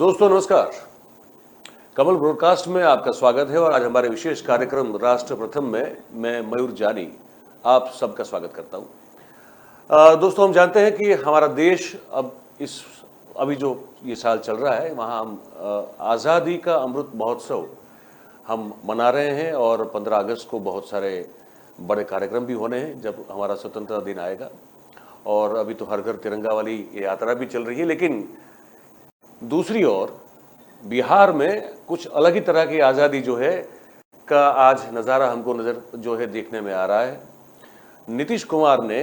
दोस्तों नमस्कार। कमल ब्रॉडकास्ट में आपका स्वागत है और आज हमारे विशेष कार्यक्रम राष्ट्र प्रथम में मैं मयूर जानी आप सबका स्वागत करता हूं। दोस्तों हम जानते हैं कि हमारा देश अब अभी जो ये साल चल रहा है वहाँ हम आज़ादी का अमृत महोत्सव हम मना रहे हैं और 15 अगस्त को बहुत सारे बड़े कार्यक्रम भी होने हैं जब हमारा स्वतंत्रता दिन आएगा। और अभी तो हर घर तिरंगा वाली ये यात्रा भी चल रही है, लेकिन दूसरी ओर बिहार में कुछ अलग ही तरह की आज़ादी जो है का आज नज़ारा हमको नज़र जो है देखने में आ रहा है। नीतीश कुमार ने,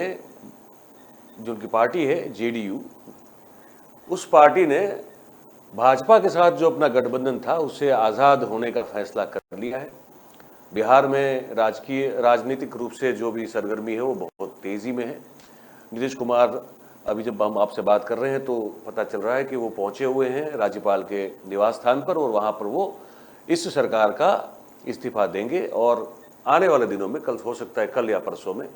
जो उनकी पार्टी है जेडीयू, उस पार्टी ने भाजपा के साथ जो अपना गठबंधन था उससे आज़ाद होने का फैसला कर लिया है। बिहार में राजनीतिक रूप से जो भी सरगर्मी है वो बहुत तेज़ी में है। नीतीश कुमार अभी जब हम आपसे बात कर रहे हैं तो पता चल रहा है कि वो पहुंचे हुए हैं राज्यपाल के निवास स्थान पर और वहां पर वो इस सरकार का इस्तीफा देंगे और आने वाले दिनों में, कल हो सकता है कल या परसों में,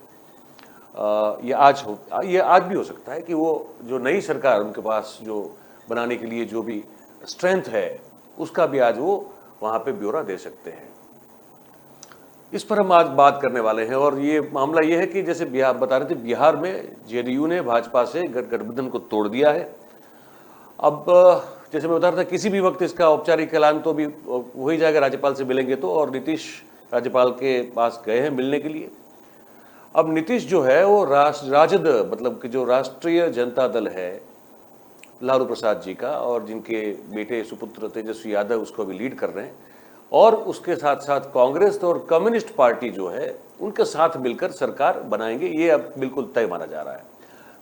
ये आज भी हो सकता है कि वो जो नई सरकार उनके पास जो बनाने के लिए जो भी स्ट्रेंथ है उसका भी आज वो वहाँ पे ब्यौरा दे सकते हैं। इस पर हम आज बात करने वाले हैं और ये मामला ये है कि जैसे बिहार बता रहे थे, बिहार में जेडीयू ने भाजपा से गठबंधन को तोड़ दिया है। अब जैसे मैं बता रहा था, किसी भी वक्त इसका औपचारिक ऐलान तो भी हो ही जाएगा राज्यपाल से मिलेंगे तो, और नीतीश राज्यपाल के पास गए हैं मिलने के लिए। अब नीतीश जो है वो राजद मतलब कि जो राष्ट्रीय जनता दल है लालू प्रसाद जी का, और जिनके बेटे सुपुत्र तेजस्वी यादव उसको भी लीड कर रहे हैं, और उसके साथ साथ कांग्रेस और कम्युनिस्ट पार्टी जो है उनके साथ मिलकर सरकार बनाएंगे, ये अब बिल्कुल तय माना जा रहा है।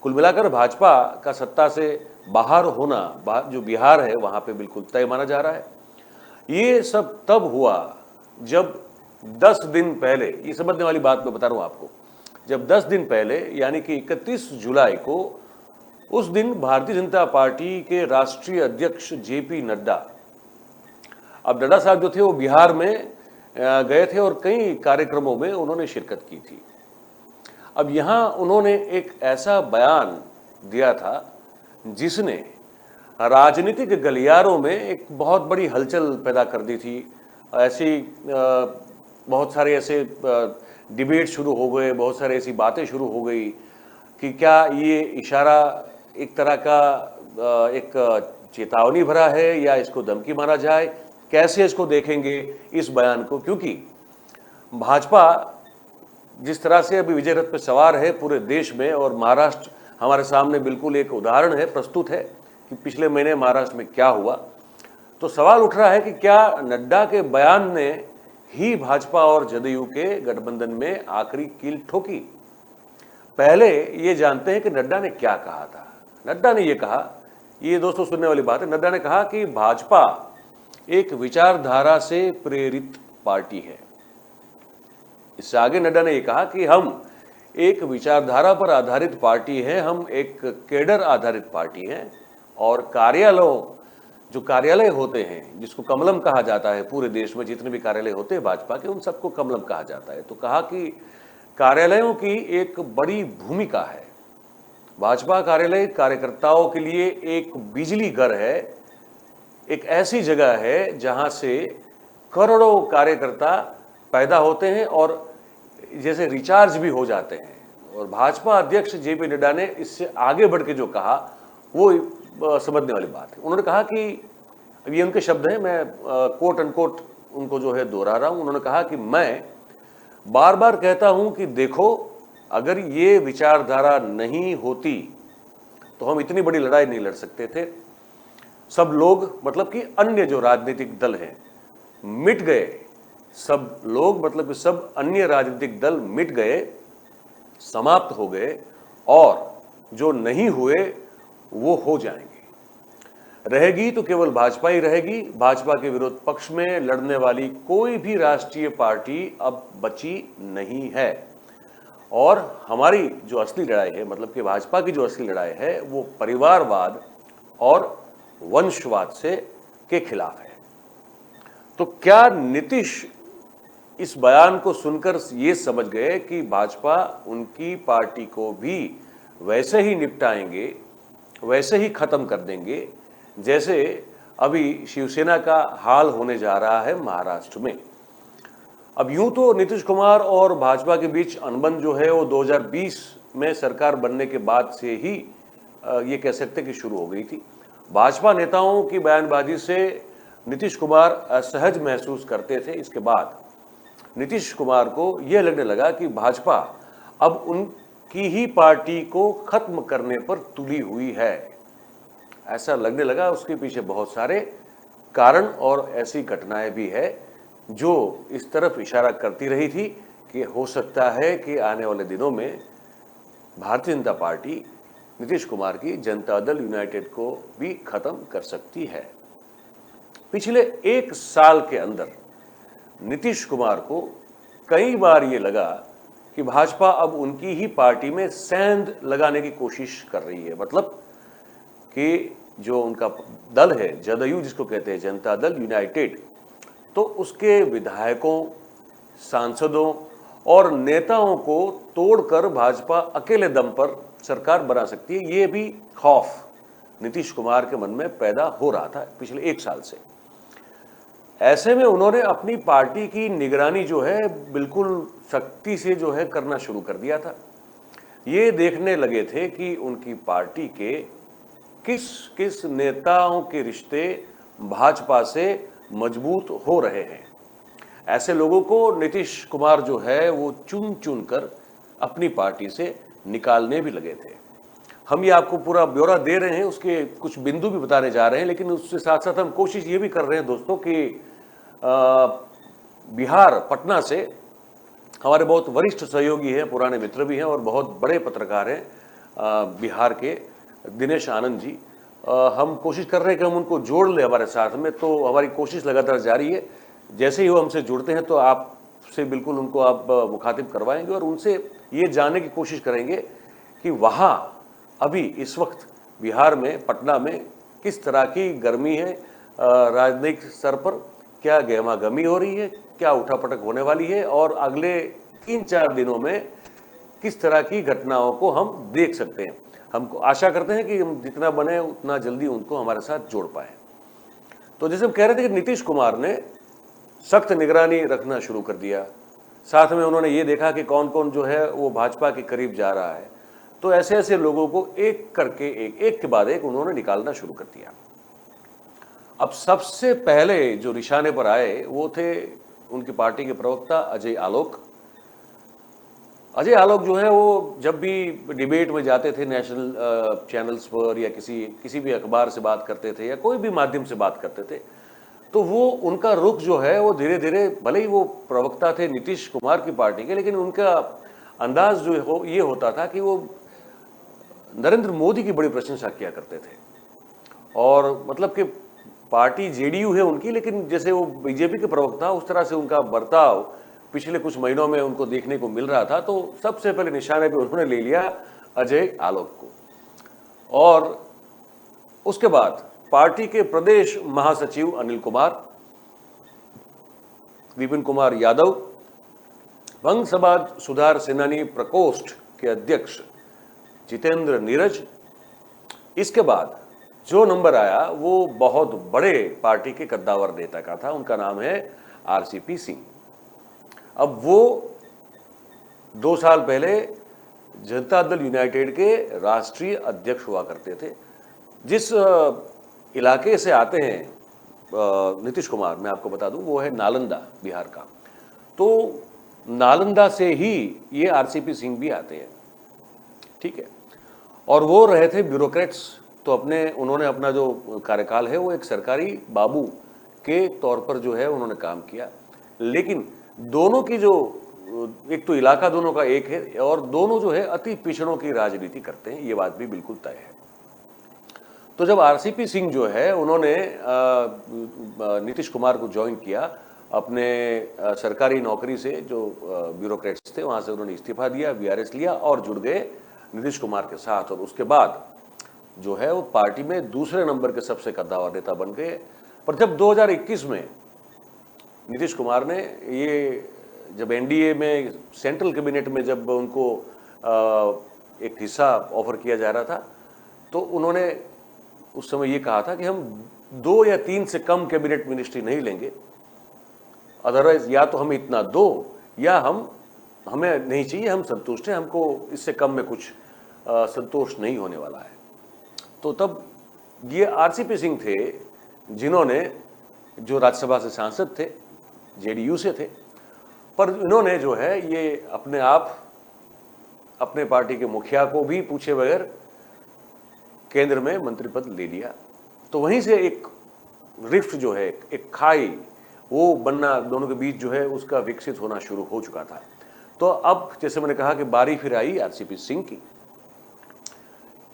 कुल मिलाकर भाजपा का सत्ता से बाहर होना जो बिहार है वहाँ पे बिल्कुल तय माना जा रहा है। ये सब तब हुआ जब 10 दिन पहले, ये समझने वाली बात मैं बता रहा हूँ आपको, जब 10 दिन पहले यानी कि 31 जुलाई को, उस दिन भारतीय जनता पार्टी के राष्ट्रीय अध्यक्ष जेपी नड्डा, अब नड्डा साहब जो थे वो बिहार में गए थे और कई कार्यक्रमों में उन्होंने शिरकत की थी। अब यहाँ उन्होंने एक ऐसा बयान दिया था जिसने राजनीतिक गलियारों में एक बहुत बड़ी हलचल पैदा कर दी थी। ऐसी बहुत सारे ऐसे डिबेट शुरू हो गए, बहुत सारे ऐसी बातें शुरू हो गई कि क्या ये इशारा एक तरह का एक चेतावनी भरा है या इसको धमकी माना जाए, कैसे इसको देखेंगे इस बयान को। क्योंकि भाजपा जिस तरह से अभी विजय रथ पर सवार है पूरे देश में, और महाराष्ट्र हमारे सामने बिल्कुल एक उदाहरण है, प्रस्तुत है कि पिछले महीने महाराष्ट्र में क्या हुआ, तो सवाल उठ रहा है कि क्या नड्डा के बयान ने ही भाजपा और जदयू के गठबंधन में आखिरी कील ठोकी। पहले ये जानते हैं कि नड्डा ने क्या कहा था। नड्डा ने ये कहा, ये दोस्तों सुनने वाली बात है, नड्डा ने कहा कि भाजपा एक विचारधारा से प्रेरित पार्टी है। इससे आगे नड्डा ने यह कहा कि हम एक विचारधारा पर आधारित पार्टी है, हम एक केडर आधारित पार्टी हैं, और जो कार्यालय होते हैं जिसको कमलम कहा जाता है, पूरे देश में जितने भी कार्यालय होते हैं भाजपा के उन सबको कमलम कहा जाता है। तो कहा कि कार्यालयों की एक बड़ी भूमिका है। भाजपा कार्यालय कार्यकर्ताओं के लिए एक बिजली घर है, एक ऐसी जगह है जहां से करोड़ों कार्यकर्ता पैदा होते हैं और जैसे रिचार्ज भी हो जाते हैं। और भाजपा अध्यक्ष जेपी नड्डा ने इससे आगे बढ़ के जो कहा वो समझने वाली बात है। उन्होंने कहा कि, ये उनके शब्द हैं, मैं कोट अनकोट उनको जो है दोहरा रहा हूं। उन्होंने कहा कि मैं बार बार कहता हूं कि देखो, अगर ये विचारधारा नहीं होती तो हम इतनी बड़ी लड़ाई नहीं लड़ सकते थे। सब लोग मतलब कि अन्य जो राजनीतिक दल हैं मिट गए, सब लोग मतलब कि सब अन्य राजनीतिक दल मिट गए, समाप्त हो गए, और जो नहीं हुए वो हो जाएंगे। रहेगी तो केवल भाजपा ही रहेगी। भाजपा के विरोध पक्ष में लड़ने वाली कोई भी राष्ट्रीय पार्टी अब बची नहीं है। और हमारी जो असली लड़ाई है, मतलब कि भाजपा की जो असली लड़ाई है, वो परिवारवाद और वंशवाद के खिलाफ है। तो क्या नीतीश इस बयान को सुनकर ये समझ गए कि भाजपा उनकी पार्टी को भी वैसे ही निपटाएंगे, वैसे ही खत्म कर देंगे जैसे अभी शिवसेना का हाल होने जा रहा है महाराष्ट्र में। अब यूं तो नीतीश कुमार और भाजपा के बीच अनबन जो है वो 2020 में सरकार बनने के बाद से ही ये कह सकते कि शुरू हो गई थी। भाजपा नेताओं की बयानबाजी से नीतीश कुमार असहज महसूस करते थे। इसके बाद नीतीश कुमार को यह लगने लगा कि भाजपा अब उनकी ही पार्टी को खत्म करने पर तुली हुई है। ऐसा लगने लगा। उसके पीछे बहुत सारे कारण और ऐसी घटनाएं भी है जो इस तरफ इशारा करती रही थी कि हो सकता है कि आने वाले दिनों में भारतीय जनता पार्टी नीतीश कुमार की जनता दल यूनाइटेड को भी खत्म कर सकती है। पिछले 1 साल के अंदर नीतीश कुमार को कई बार ये लगा कि भाजपा अब उनकी ही पार्टी में सेंध लगाने की कोशिश कर रही है। मतलब कि जो उनका दल है जदयू, जिसको कहते हैं जनता दल यूनाइटेड, तो उसके विधायकों, सांसदों और नेताओं को तोड़कर भाजपा अकेले दम पर सरकार बना सकती है। ये भी खौफ नीतीश कुमार के मन में पैदा हो रहा था पिछले 1 साल से। ऐसे में उन्होंने अपनी पार्टी की निगरानी जो है बिल्कुल सख्ती से जो है करना शुरू कर दिया था। ये देखने लगे थे कि उनकी पार्टी के किस किस नेताओं के रिश्ते भाजपा से मजबूत हो रहे हैं। ऐसे लोगों को नीतीश कुमार जो है वो चुन चुन कर अपनी पार्टी से निकालने भी लगे थे। हम ये आपको पूरा ब्यौरा दे रहे हैं, उसके कुछ बिंदु भी बताने जा रहे हैं, लेकिन उसके साथ साथ हम कोशिश ये भी कर रहे हैं दोस्तों कि बिहार पटना से हमारे बहुत वरिष्ठ सहयोगी हैं, पुराने मित्र भी हैं और बहुत बड़े पत्रकार हैं बिहार के, दिनेश आनंद जी। हम कोशिश कर रहे हैं कि हम उनको जोड़ लें हमारे साथ में, तो हमारी कोशिश लगातार जारी है। जैसे ही वो हमसे जुड़ते हैं तो आपसे बिल्कुल उनको आप मुखातिब करवाएंगे और उनसे ये जानने की कोशिश करेंगे कि वहाँ अभी इस वक्त बिहार में, पटना में किस तरह की गर्मी है, राजनीतिक स्तर पर क्या गहमागहमी हो रही है, क्या उठापटक होने वाली है और अगले 3-4 दिनों में किस तरह की घटनाओं को हम देख सकते हैं। हमको आशा करते हैं कि हम जितना बने उतना जल्दी उनको हमारे साथ जोड़ पाए। तो जैसे हम कह रहे थे कि नीतीश कुमार ने सख्त निगरानी रखना शुरू कर दिया, साथ में उन्होंने ये देखा कि कौन कौन जो है वो भाजपा के करीब जा रहा है, तो ऐसे ऐसे लोगों को एक करके एक के बाद एक उन्होंने निकालना शुरू कर दिया। अब सबसे पहले जो निशाने पर आए वो थे उनकी पार्टी के प्रवक्ता अजय आलोक। अजय आलोक जो है वो जब भी डिबेट में जाते थे नेशनल चैनल्स पर या किसी भी अखबार से बात करते थे या कोई भी माध्यम से बात करते थे, तो वो उनका रुख जो है वो धीरे धीरे, भले ही वो प्रवक्ता थे नीतीश कुमार की पार्टी के, लेकिन उनका अंदाज जो हो ये होता था कि वो नरेंद्र मोदी की बड़ी प्रशंसा किया करते थे। और मतलब कि पार्टी जेडीयू है उनकी, लेकिन जैसे वो बीजेपी के प्रवक्ता उस तरह से उनका बर्ताव पिछले कुछ महीनों में उनको देखने को मिल रहा था। तो सबसे पहले निशाने पे उन्होंने ले लिया अजय आलोक को। और उसके बाद पार्टी के प्रदेश महासचिव अनिल कुमार, विपिन कुमार यादव, वंग समाज सुधार सेनानी प्रकोष्ठ के अध्यक्ष जितेंद्र नीरज। इसके बाद जो नंबर आया वो बहुत बड़े पार्टी के कद्दावर नेता का था, उनका नाम है आरसीपी सिंह। अब वो 2 साल पहले जनता दल यूनाइटेड के राष्ट्रीय अध्यक्ष हुआ करते थे। जिस इलाके से आते हैं नीतीश कुमार, मैं आपको बता दूं, वो है नालंदा, बिहार का। तो नालंदा से ही ये आरसीपी सिंह भी आते हैं, ठीक है। और वो रहे थे ब्यूरोक्रेट्स, तो उन्होंने अपना जो कार्यकाल है वो एक सरकारी बाबू के तौर पर जो है उन्होंने काम किया। लेकिन दोनों की जो, एक तो इलाका दोनों का एक है और दोनों जो है अति पिछड़ों की राजनीति करते हैं, ये बात भी बिल्कुल तय है। तो जब आरसीपी सिंह जो है उन्होंने नीतीश कुमार को ज्वाइन किया अपने सरकारी नौकरी से, जो ब्यूरोक्रेट्स थे वहाँ से उन्होंने इस्तीफा दिया, वीआरएस लिया और जुड़ गए नीतीश कुमार के साथ। और उसके बाद जो है वो पार्टी में दूसरे नंबर के सबसे कद्दावर नेता बन गए। पर जब 2021 में नीतीश कुमार ने ये, जब एनडीए में सेंट्रल कैबिनेट में जब उनको एक हिस्सा ऑफर किया जा रहा था, तो उन्होंने उस समय ये कहा था कि हम 2 या 3 से कम कैबिनेट मिनिस्ट्री नहीं लेंगे। अदरवाइज या तो हमें इतना दो या हमें नहीं चाहिए, हम संतुष्ट हैं, हमको इससे कम में कुछ संतोष नहीं होने वाला है। तो तब ये आरसीपी सिंह थे जिन्होंने, जो राज्यसभा से सांसद थे, जेडीयू से थे, पर इन्होंने जो है ये अपने आप अपने पार्टी के मुखिया को भी पूछे बगैर केंद्र में मंत्री पद ले लिया। तो वहीं से एक रिफ्ट जो है, एक खाई वो बनना दोनों के बीच जो है उसका विकसित होना शुरू हो चुका था। तो अब जैसे मैंने कहा कि बारी फिर आई आरसीपी सिंह की,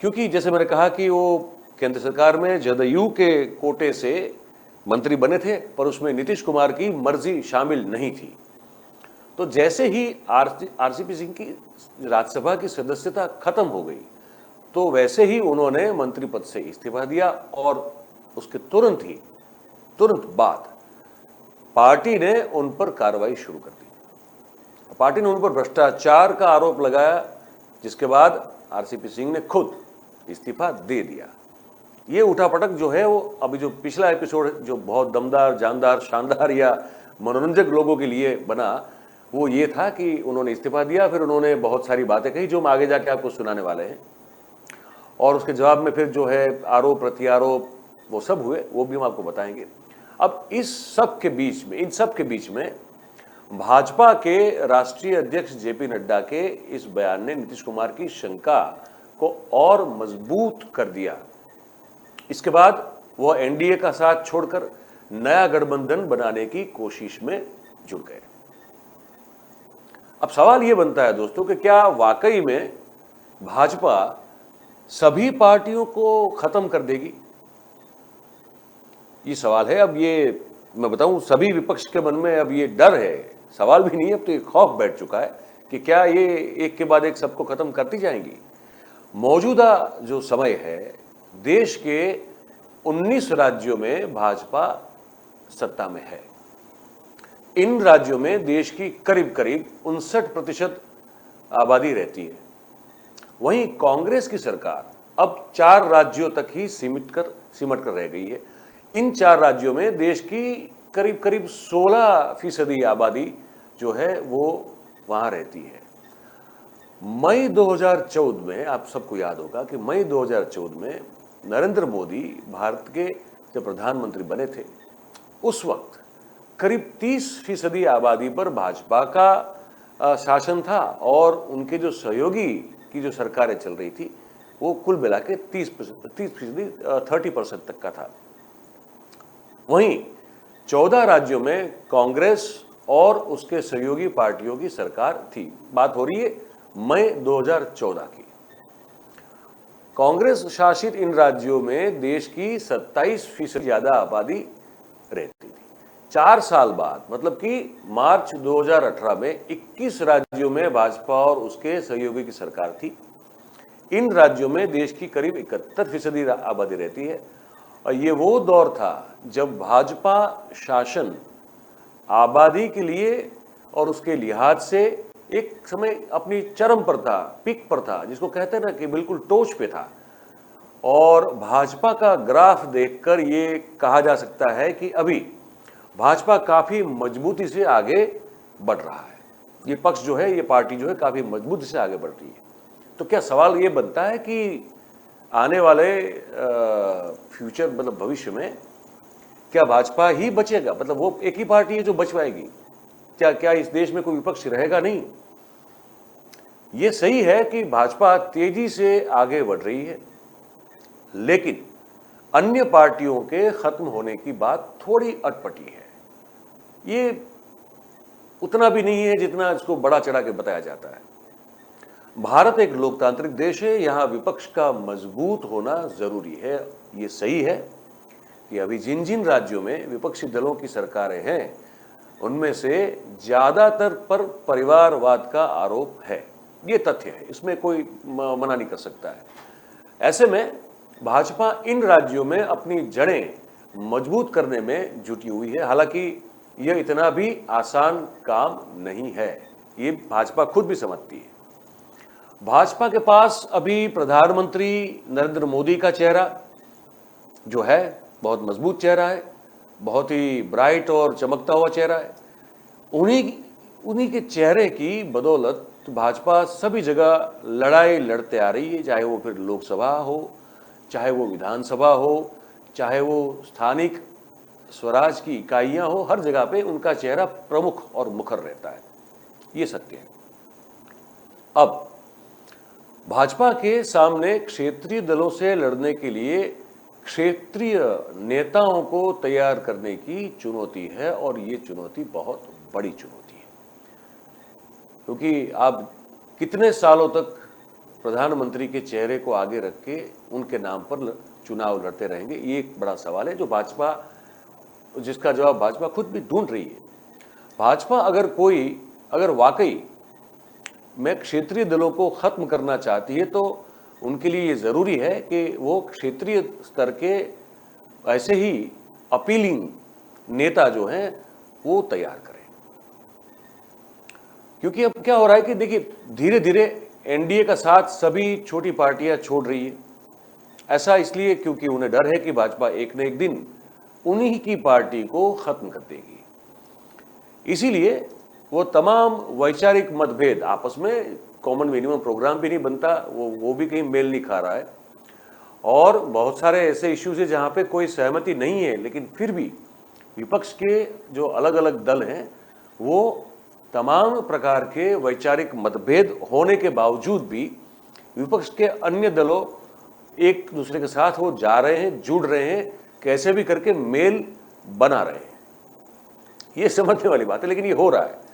क्योंकि जैसे मैंने कहा कि वो केंद्र सरकार में जदयू के कोटे से मंत्री बने थे, पर उसमें नीतीश कुमार की मर्जी शामिल नहीं थी। तो जैसे ही आरसीपी सिंह की राज्यसभा की सदस्यता खत्म हो गई, तो वैसे ही उन्होंने मंत्री पद से इस्तीफा दिया और उसके तुरंत बाद पार्टी ने उन पर कार्रवाई शुरू कर दी। पार्टी ने उन पर भ्रष्टाचार का आरोप लगाया, जिसके बाद आरसीपी सिंह ने खुद इस्तीफा दे दिया। ये उठापटक जो है वो अभी जो पिछला एपिसोड जो बहुत दमदार, जानदार, शानदार या मनोरंजक लोगों के लिए बना, वो ये था कि उन्होंने इस्तीफा दिया, फिर उन्होंने बहुत सारी बातें कही जो हम आगे जाके आपको सुनाने वाले हैं, और उसके जवाब में फिर जो है आरोप प्रत्यारोप वो सब हुए, वो भी हम आपको बताएंगे। अब इन सब के बीच में भाजपा के राष्ट्रीय अध्यक्ष जेपी नड्डा के इस बयान ने नीतीश कुमार की शंका को और मजबूत कर दिया। इसके बाद वो एनडीए का साथ छोड़कर नया गठबंधन बनाने की कोशिश में जुट गए। अब सवाल ये बनता है दोस्तों कि क्या वाकई में भाजपा सभी पार्टियों को खत्म कर देगी? ये सवाल है। अब ये मैं बताऊं, सभी विपक्ष के मन में अब ये डर है, सवाल भी नहीं है, अब तो ये खौफ बैठ चुका है कि क्या ये एक के बाद एक सबको खत्म करती जाएंगी। मौजूदा जो समय है, देश के 19 राज्यों में भाजपा सत्ता में है। इन राज्यों में देश की करीब 59% आबादी रहती है। वहीं कांग्रेस की सरकार अब 4 राज्यों तक ही सिमट कर रह गई है। इन 4 राज्यों में देश की करीब 16% आबादी जो है वो वहां रहती है। मई 2014 में आप सबको याद होगा कि मई 2014 में नरेंद्र मोदी भारत के जब प्रधानमंत्री बने थे, उस वक्त करीब 30% आबादी पर भाजपा का शासन था, और उनके जो सहयोगी की जो सरकारें चल रही थी वो कुल मिला के 30% तक का था। वहीं 14 राज्यों में कांग्रेस और उसके सहयोगी पार्टियों की सरकार थी। बात हो रही है मई 2014 की। कांग्रेस शासित इन राज्यों में देश की 27% ज्यादा आबादी रहती थी। 4 साल बाद, मतलब कि मार्च 2018 में 21 राज्यों में भाजपा और उसके सहयोगी की सरकार थी। इन राज्यों में देश की करीब 71% आबादी रहती है, और ये वो दौर था जब भाजपा शासन आबादी के लिए और उसके लिहाज से एक समय अपनी चरम पर था, पीक पर था, जिसको कहते हैं ना कि बिल्कुल टोच पे था। और भाजपा का ग्राफ देखकर ये कहा जा सकता है कि अभी भाजपा काफी मजबूती से आगे बढ़ रहा है। ये पक्ष जो है, ये पार्टी जो है काफी मजबूती से आगे बढ़ रही है। तो क्या सवाल ये बनता है कि आने वाले फ्यूचर, मतलब भविष्य में, क्या भाजपा ही बचेगा? मतलब वो एक ही पार्टी है जो बच पाएगी? क्या इस देश में कोई विपक्ष रहेगा नहीं? ये सही है कि भाजपा तेजी से आगे बढ़ रही है, लेकिन अन्य पार्टियों के खत्म होने की बात थोड़ी अटपटी है। ये उतना भी नहीं है जितना इसको बड़ा चढ़ा के बताया जाता है। भारत एक लोकतांत्रिक देश है, यहां विपक्ष का मजबूत होना जरूरी है। ये सही है कि अभी जिन राज्यों में विपक्षी दलों की सरकारें हैं, उनमें से ज्यादातर पर परिवारवाद का आरोप है। ये तथ्य है, इसमें कोई मना नहीं कर सकता है। ऐसे में भाजपा इन राज्यों में अपनी जड़ें मजबूत करने में जुटी हुई है। हालांकि यह इतना भी आसान काम नहीं है, ये भाजपा खुद भी समझती है। भाजपा के पास अभी प्रधानमंत्री नरेंद्र मोदी का चेहरा जो है बहुत मजबूत चेहरा है, बहुत ही ब्राइट और चमकता हुआ चेहरा है। उन्हीं उन्हीं के चेहरे की बदौलत भाजपा सभी जगह लड़ाई लड़ते आ रही है, चाहे वो फिर लोकसभा हो, चाहे वो विधानसभा हो, चाहे वो स्थानिक स्वराज की इकाइयां हो, हर जगह पे उनका चेहरा प्रमुख और मुखर रहता है। ये सत्य है। अब भाजपा के सामने क्षेत्रीय दलों से लड़ने के लिए क्षेत्रीय नेताओं को तैयार करने की चुनौती है, और ये चुनौती बहुत बड़ी चुनौती है, क्योंकि आप कितने सालों तक प्रधानमंत्री के चेहरे को आगे रख के उनके नाम पर चुनाव लड़ते रहेंगे, ये एक बड़ा सवाल है जो भाजपा, जिसका जवाब भाजपा खुद भी ढूंढ रही है। भाजपा अगर वाकई में क्षेत्रीय दलों को खत्म करना चाहती है, तो उनके लिए ये जरूरी है कि वो क्षेत्रीय स्तर के ऐसे ही अपीलिंग नेता जो हैं वो तैयार करें। क्योंकि अब क्या हो रहा है कि देखिए, धीरे धीरे एनडीए का साथ सभी छोटी पार्टियां छोड़ रही है। ऐसा इसलिए क्योंकि उन्हें डर है कि भाजपा एक न एक दिन उन्हीं की पार्टी को खत्म कर देगी। इसीलिए वो तमाम वैचारिक मतभेद, आपस में कॉमन मिनिमम प्रोग्राम भी नहीं बनता, वो भी कहीं मेल नहीं खा रहा है, और बहुत सारे ऐसे इश्यूज हैं जहां पे कोई सहमति नहीं है, लेकिन फिर भी विपक्ष के जो अलग अलग दल हैं वो तमाम प्रकार के वैचारिक मतभेद होने के बावजूद भी विपक्ष के अन्य दलों एक दूसरे के साथ वो जा रहे हैं, जुड़ रहे हैं, कैसे भी करके मेल बना रहे हैं। ये समझने वाली बात है, लेकिन ये हो रहा है।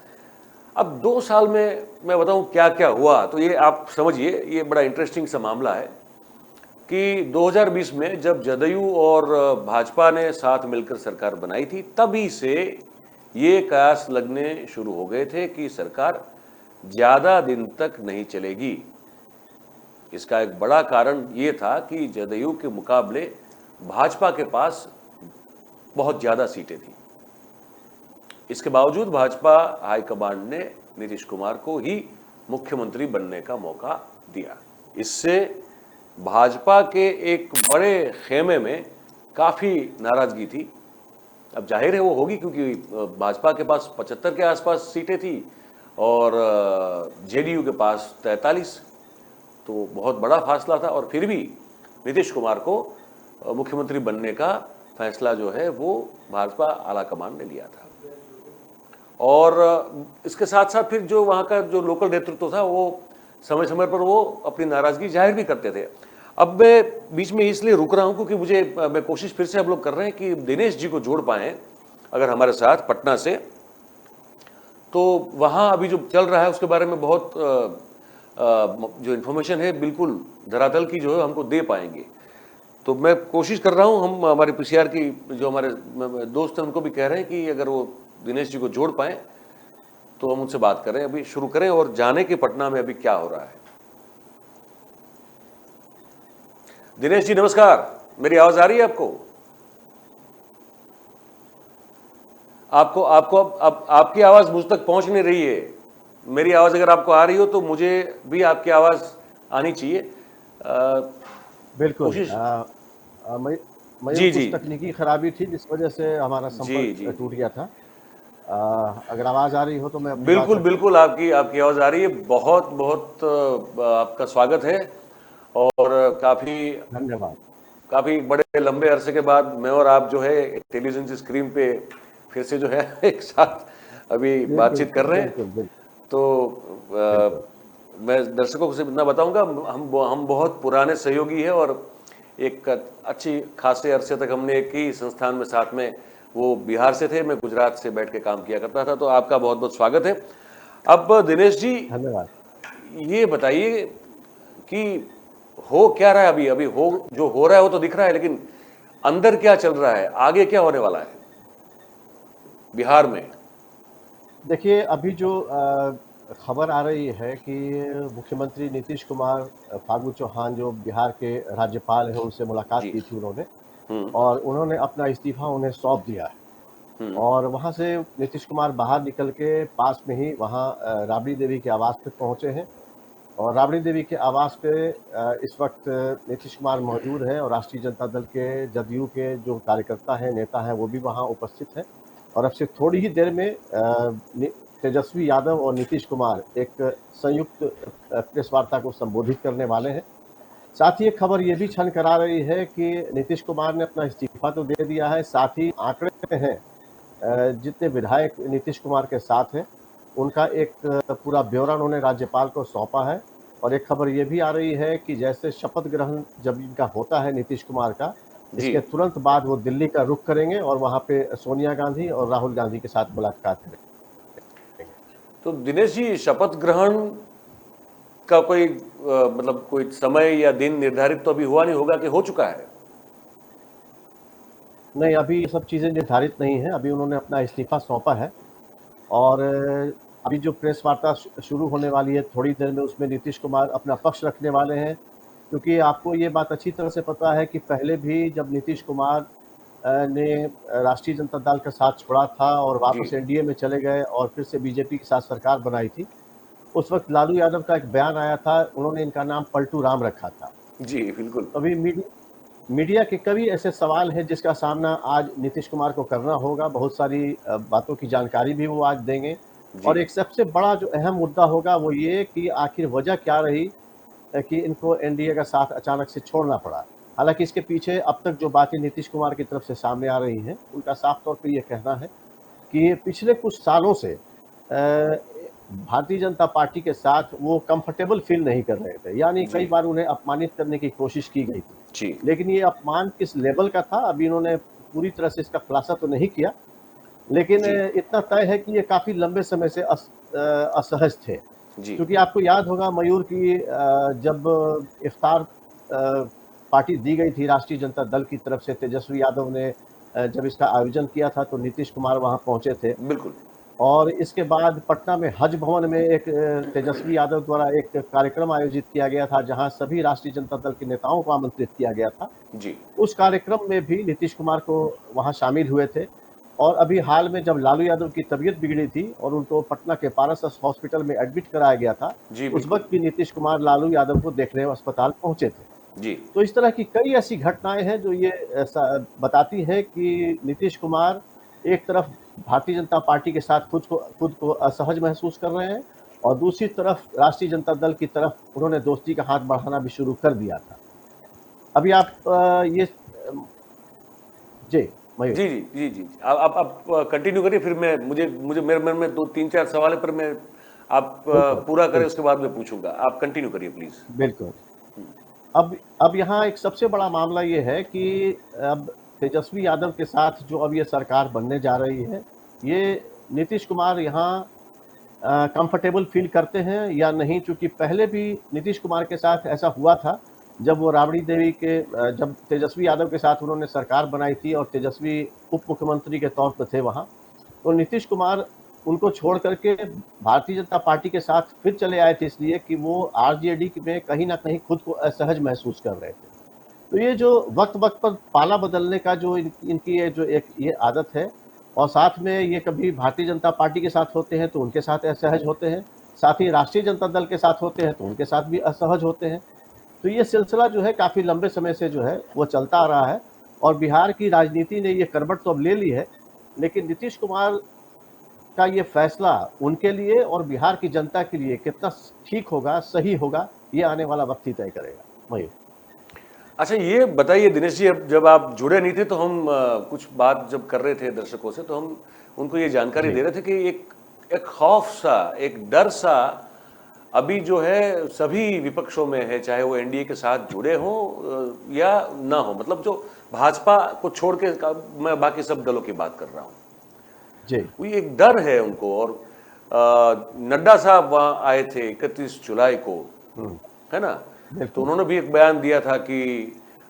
अब 2 साल में मैं बताऊं क्या क्या हुआ, तो ये आप समझिए, ये बड़ा इंटरेस्टिंग सा मामला है कि 2020 में जब जदयू और भाजपा ने साथ मिलकर सरकार बनाई थी, तभी से ये कयास लगने शुरू हो गए थे कि सरकार ज्यादा दिन तक नहीं चलेगी। इसका एक बड़ा कारण ये था कि जदयू के मुकाबले भाजपा के पास बहुत ज्यादा सीटें थी। इसके बावजूद भाजपा हाईकमांड ने नीतीश कुमार को ही मुख्यमंत्री बनने का मौका दिया। इससे भाजपा के एक बड़े खेमे में काफी नाराजगी थी। अब जाहिर है वो होगी, क्योंकि भाजपा के पास 75 के आसपास सीटें थी और जेडीयू के पास 43, तो बहुत बड़ा फासला था। और फिर भी नीतीश कुमार को मुख्यमंत्री बनने का फैसला जो है वो भाजपा आलाकमान ने लिया था। और इसके साथ साथ फिर जो वहाँ का जो लोकल नेतृत्व था वो समय समय पर वो अपनी नाराजगी जाहिर भी करते थे। अब मैं बीच में इसलिए रुक रहा हूँ क्योंकि मैं कोशिश फिर से हम लोग कर रहे हैं कि दिनेश जी को जोड़ पाएँ अगर हमारे साथ पटना से, तो वहाँ अभी जो चल रहा है उसके बारे में बहुत जो इन्फॉर्मेशन है बिल्कुल धरातल की जो है हमको दे पाएंगे। तो मैं कोशिश कर रहा हूँ, हम हमारे पीसीआर की जो हमारे दोस्त हैं उनको भी कह रहे हैं कि अगर वो दिनेश जी को जोड़ पाएँ तो हम उनसे बात करें, अभी शुरू करें और जाने के पटना में अभी क्या हो रहा है। दिनेश जी नमस्कार, मेरी आवाज आ रही है आपको? आपको अब आपकी आवाज मुझ तक पहुंच नहीं रही है। मेरी आवाज अगर आपको आ रही हो तो मुझे भी आपकी आवाज आनी चाहिए। बिल्कुल। कोशिश मयूर, कुछ तकनीकी खराबी थी जिस वजह से हमारा संपर्क टूट गया था। अगर आवाज आ रही हो तो मैं अपनी बिल्कुल बिल्कुल आपकी आवाज आ रही है। बहुत बहुत आपका स्वागत है और धन्यवाद। काफी बड़े लंबे अरसे के बाद मैं और आप जो है टेलीविजन की स्क्रीन पे फिर से जो है एक साथ अभी बातचीत कर रहे हैं। तो मैं दर्शकों से इतना बताऊंगा, हम बहुत पुराने सहयोगी हैं और एक अच्छी खासे अरसे तक हमने एक ही संस्थान में साथ में, वो बिहार से थे, मैं गुजरात से बैठ के काम किया करता था। तो आपका बहुत बहुत स्वागत है। अब दिनेश जी धन्यवाद। ये बताइए कि हो क्या रहा है अभी जो हो रहा है वो तो दिख रहा है, लेकिन अंदर क्या चल रहा है, आगे क्या होने वाला है बिहार में? देखिए, अभी जो खबर आ रही है कि मुख्यमंत्री नीतीश कुमार, फागू चौहान जो बिहार के राज्यपाल हैं उनसे मुलाकात की थी उन्होंने, और उन्होंने अपना इस्तीफा उन्हें सौंप दिया है। और वहां से नीतीश कुमार बाहर निकल के पास में ही वहां राबड़ी देवी के आवास तक पहुंचे हैं और राबड़ी देवी के आवास पे इस वक्त नीतीश कुमार मौजूद हैं और राष्ट्रीय जनता दल के जदयू के जो कार्यकर्ता हैं, नेता हैं, वो भी वहाँ उपस्थित हैं। और अब से थोड़ी ही देर में तेजस्वी यादव और नीतीश कुमार एक संयुक्त प्रेस वार्ता को संबोधित करने वाले हैं। साथ ही एक खबर ये भी छन करा रही है कि नीतीश कुमार ने अपना इस्तीफा तो दे दिया है, साथ ही आंकड़े हैं जितने विधायक नीतीश कुमार के साथ हैं, उनका एक पूरा ब्यौरा उन्होंने राज्यपाल को सौंपा है। और एक खबर ये भी आ रही है कि जैसे शपथ ग्रहण जब इनका होता है नीतीश कुमार का, जी। इसके तुरंत बाद वो दिल्ली का रुख करेंगे और वहाँ पे सोनिया गांधी और राहुल गांधी के साथ मुलाकात करेंगे। तो दिनेश जी, शपथ ग्रहण का कोई मतलब कोई समय या दिन निर्धारित तो अभी हुआ नहीं होगा कि हो चुका है? नहीं, अभी ये सब चीज़ें निर्धारित नहीं हैं, अभी उन्होंने अपना इस्तीफा सौंपा है। और अभी जो प्रेस वार्ता शुरू होने वाली है थोड़ी देर में, उसमें नीतीश कुमार अपना पक्ष रखने वाले हैं। क्योंकि आपको ये बात अच्छी तरह से पता है कि पहले भी जब नीतीश कुमार ने राष्ट्रीय जनता दल का साथ छोड़ा था और वापस जी। एनडीए में चले गए और फिर से बीजेपी के साथ सरकार बनाई थी, उस वक्त लालू यादव का एक बयान आया था, उन्होंने इनका नाम पलटू राम रखा था। जी, बिल्कुल। अभी मीडिया के कई ऐसे सवाल हैं जिसका सामना आज नीतीश कुमार को करना होगा। बहुत सारी बातों की जानकारी भी वो आज देंगे। और जी। एक सबसे बड़ा जो अहम मुद्दा होगा वो ये कि आखिर वजह क्या रही कि इनको एनडीए का साथ अचानक से छोड़ना पड़ा। हालाँकि इसके पीछे अब तक जो बातें नीतीश कुमार की तरफ से सामने आ रही हैं, उनका साफ तौर पे ये कहना है कि पिछले कुछ सालों से भारतीय जनता पार्टी के साथ वो कंफर्टेबल फ़ील नहीं कर रहे थे। यानी कई जी। बार उन्हें अपमानित करने की कोशिश की गई थी। जी। लेकिन ये अपमान किस लेवल का था, अभी इन्होंने पूरी तरह से इसका खुलासा तो नहीं किया। लेकिन जी। इतना तय है कि ये काफ़ी लंबे समय से असहज थे। जी। क्योंकि आपको याद होगा मयूर कि जब इफ्तार पार्टी दी गई थी राष्ट्रीय जनता दल की तरफ से, तेजस्वी यादव ने जब इसका आयोजन किया था तो नीतीश कुमार वहाँ पहुँचे थे। बिल्कुल। और इसके बाद पटना में हज भवन में एक तेजस्वी यादव द्वारा एक कार्यक्रम आयोजित किया गया था, जहाँ सभी राष्ट्रीय जनता दल के नेताओं को आमंत्रित किया गया था। जी। उस कार्यक्रम में भी नीतीश कुमार को वहाँ शामिल हुए थे। और अभी हाल में जब लालू यादव की तबीयत बिगड़ी थी और उनको पटना के पारस हॉस्पिटल में एडमिट कराया गया था, जी, उस बिल्कुल। वक्त भी नीतीश कुमार लालू यादव को देखने अस्पताल पहुँचे थे। जी। तो इस तरह की कई ऐसी घटनाएँ हैं जो ये ऐसा बताती हैं कि नीतीश कुमार एक तरफ भारतीय जनता पार्टी के साथ खुद को असहज महसूस कर रहे हैं और दूसरी तरफ राष्ट्रीय जनता दल की तरफ उन्होंने दोस्ती का हाथ बढ़ाना भी शुरू कर दिया था। अभी आप ये जी, मयूर। जी, जी, जी, जी। आप कंटिन्यू करिए, फिर मैं मुझे मुझे मेरे मन में 2 3-4 सवाल है, पर मैं आप बिल्कुल, पूरा करें, बिल्कुल, उसके बाद मैं पूछूँगा। आप कंटिन्यू करिए प्लीज़। बिल्कुल। अब यहाँ एक सबसे बड़ा मामला ये है कि अब तेजस्वी यादव के साथ जो अब ये सरकार बनने जा रही है, ये नीतीश कुमार यहाँ कंफर्टेबल फ़ील करते हैं या नहीं? चूँकि पहले भी नीतीश कुमार के साथ ऐसा हुआ था, जब वो राबड़ी देवी के जब तेजस्वी यादव के साथ उन्होंने सरकार बनाई थी और तेजस्वी उप मुख्यमंत्री के तौर पे थे वहाँ, तो नीतीश कुमार उनको छोड़ कर के भारतीय जनता पार्टी के साथ फिर चले आए थे, इसलिए कि वो आरजेडी में कहीं न कहीं खुद को असहज महसूस कर रहे थे। तो ये जो वक़्त-वक़्त पर पाला बदलने का जो इनकी ये जो एक ये आदत है और साथ में ये कभी भारतीय जनता पार्टी के साथ होते हैं तो उनके साथ असहज होते हैं, साथ ही राष्ट्रीय जनता दल के साथ होते हैं तो उनके साथ भी असहज होते हैं। तो ये सिलसिला जो है काफ़ी लंबे समय से जो है वो चलता आ रहा है और बिहार की राजनीति ने ये करवट तो अब ले ली है, लेकिन नीतीश कुमार का ये फैसला उनके लिए और बिहार की जनता के लिए कितना ठीक होगा, सही होगा, ये आने वाला वक़्त ही तय करेगा। मयूर। अच्छा, ये बताइए दिनेश जी, अब जब आप जुड़े नहीं थे तो हम कुछ बात जब कर रहे थे दर्शकों से, तो हम उनको ये जानकारी जी, दे रहे थे कि एक एक खौफ-सा, एक डर-सा अभी जो है सभी विपक्षों में है, चाहे वो एनडीए के साथ जुड़े हों या ना हो। मतलब जो भाजपा को छोड़ के मैं बाकी सब दलों की बात कर रहा हूँ। जी। वो एक डर है उनको। और नड्डा साहब वहाँ आए थे 31 जुलाई को, हुँ, है ना? तो बिल्कुल। उन्होंने भी एक बयान दिया था कि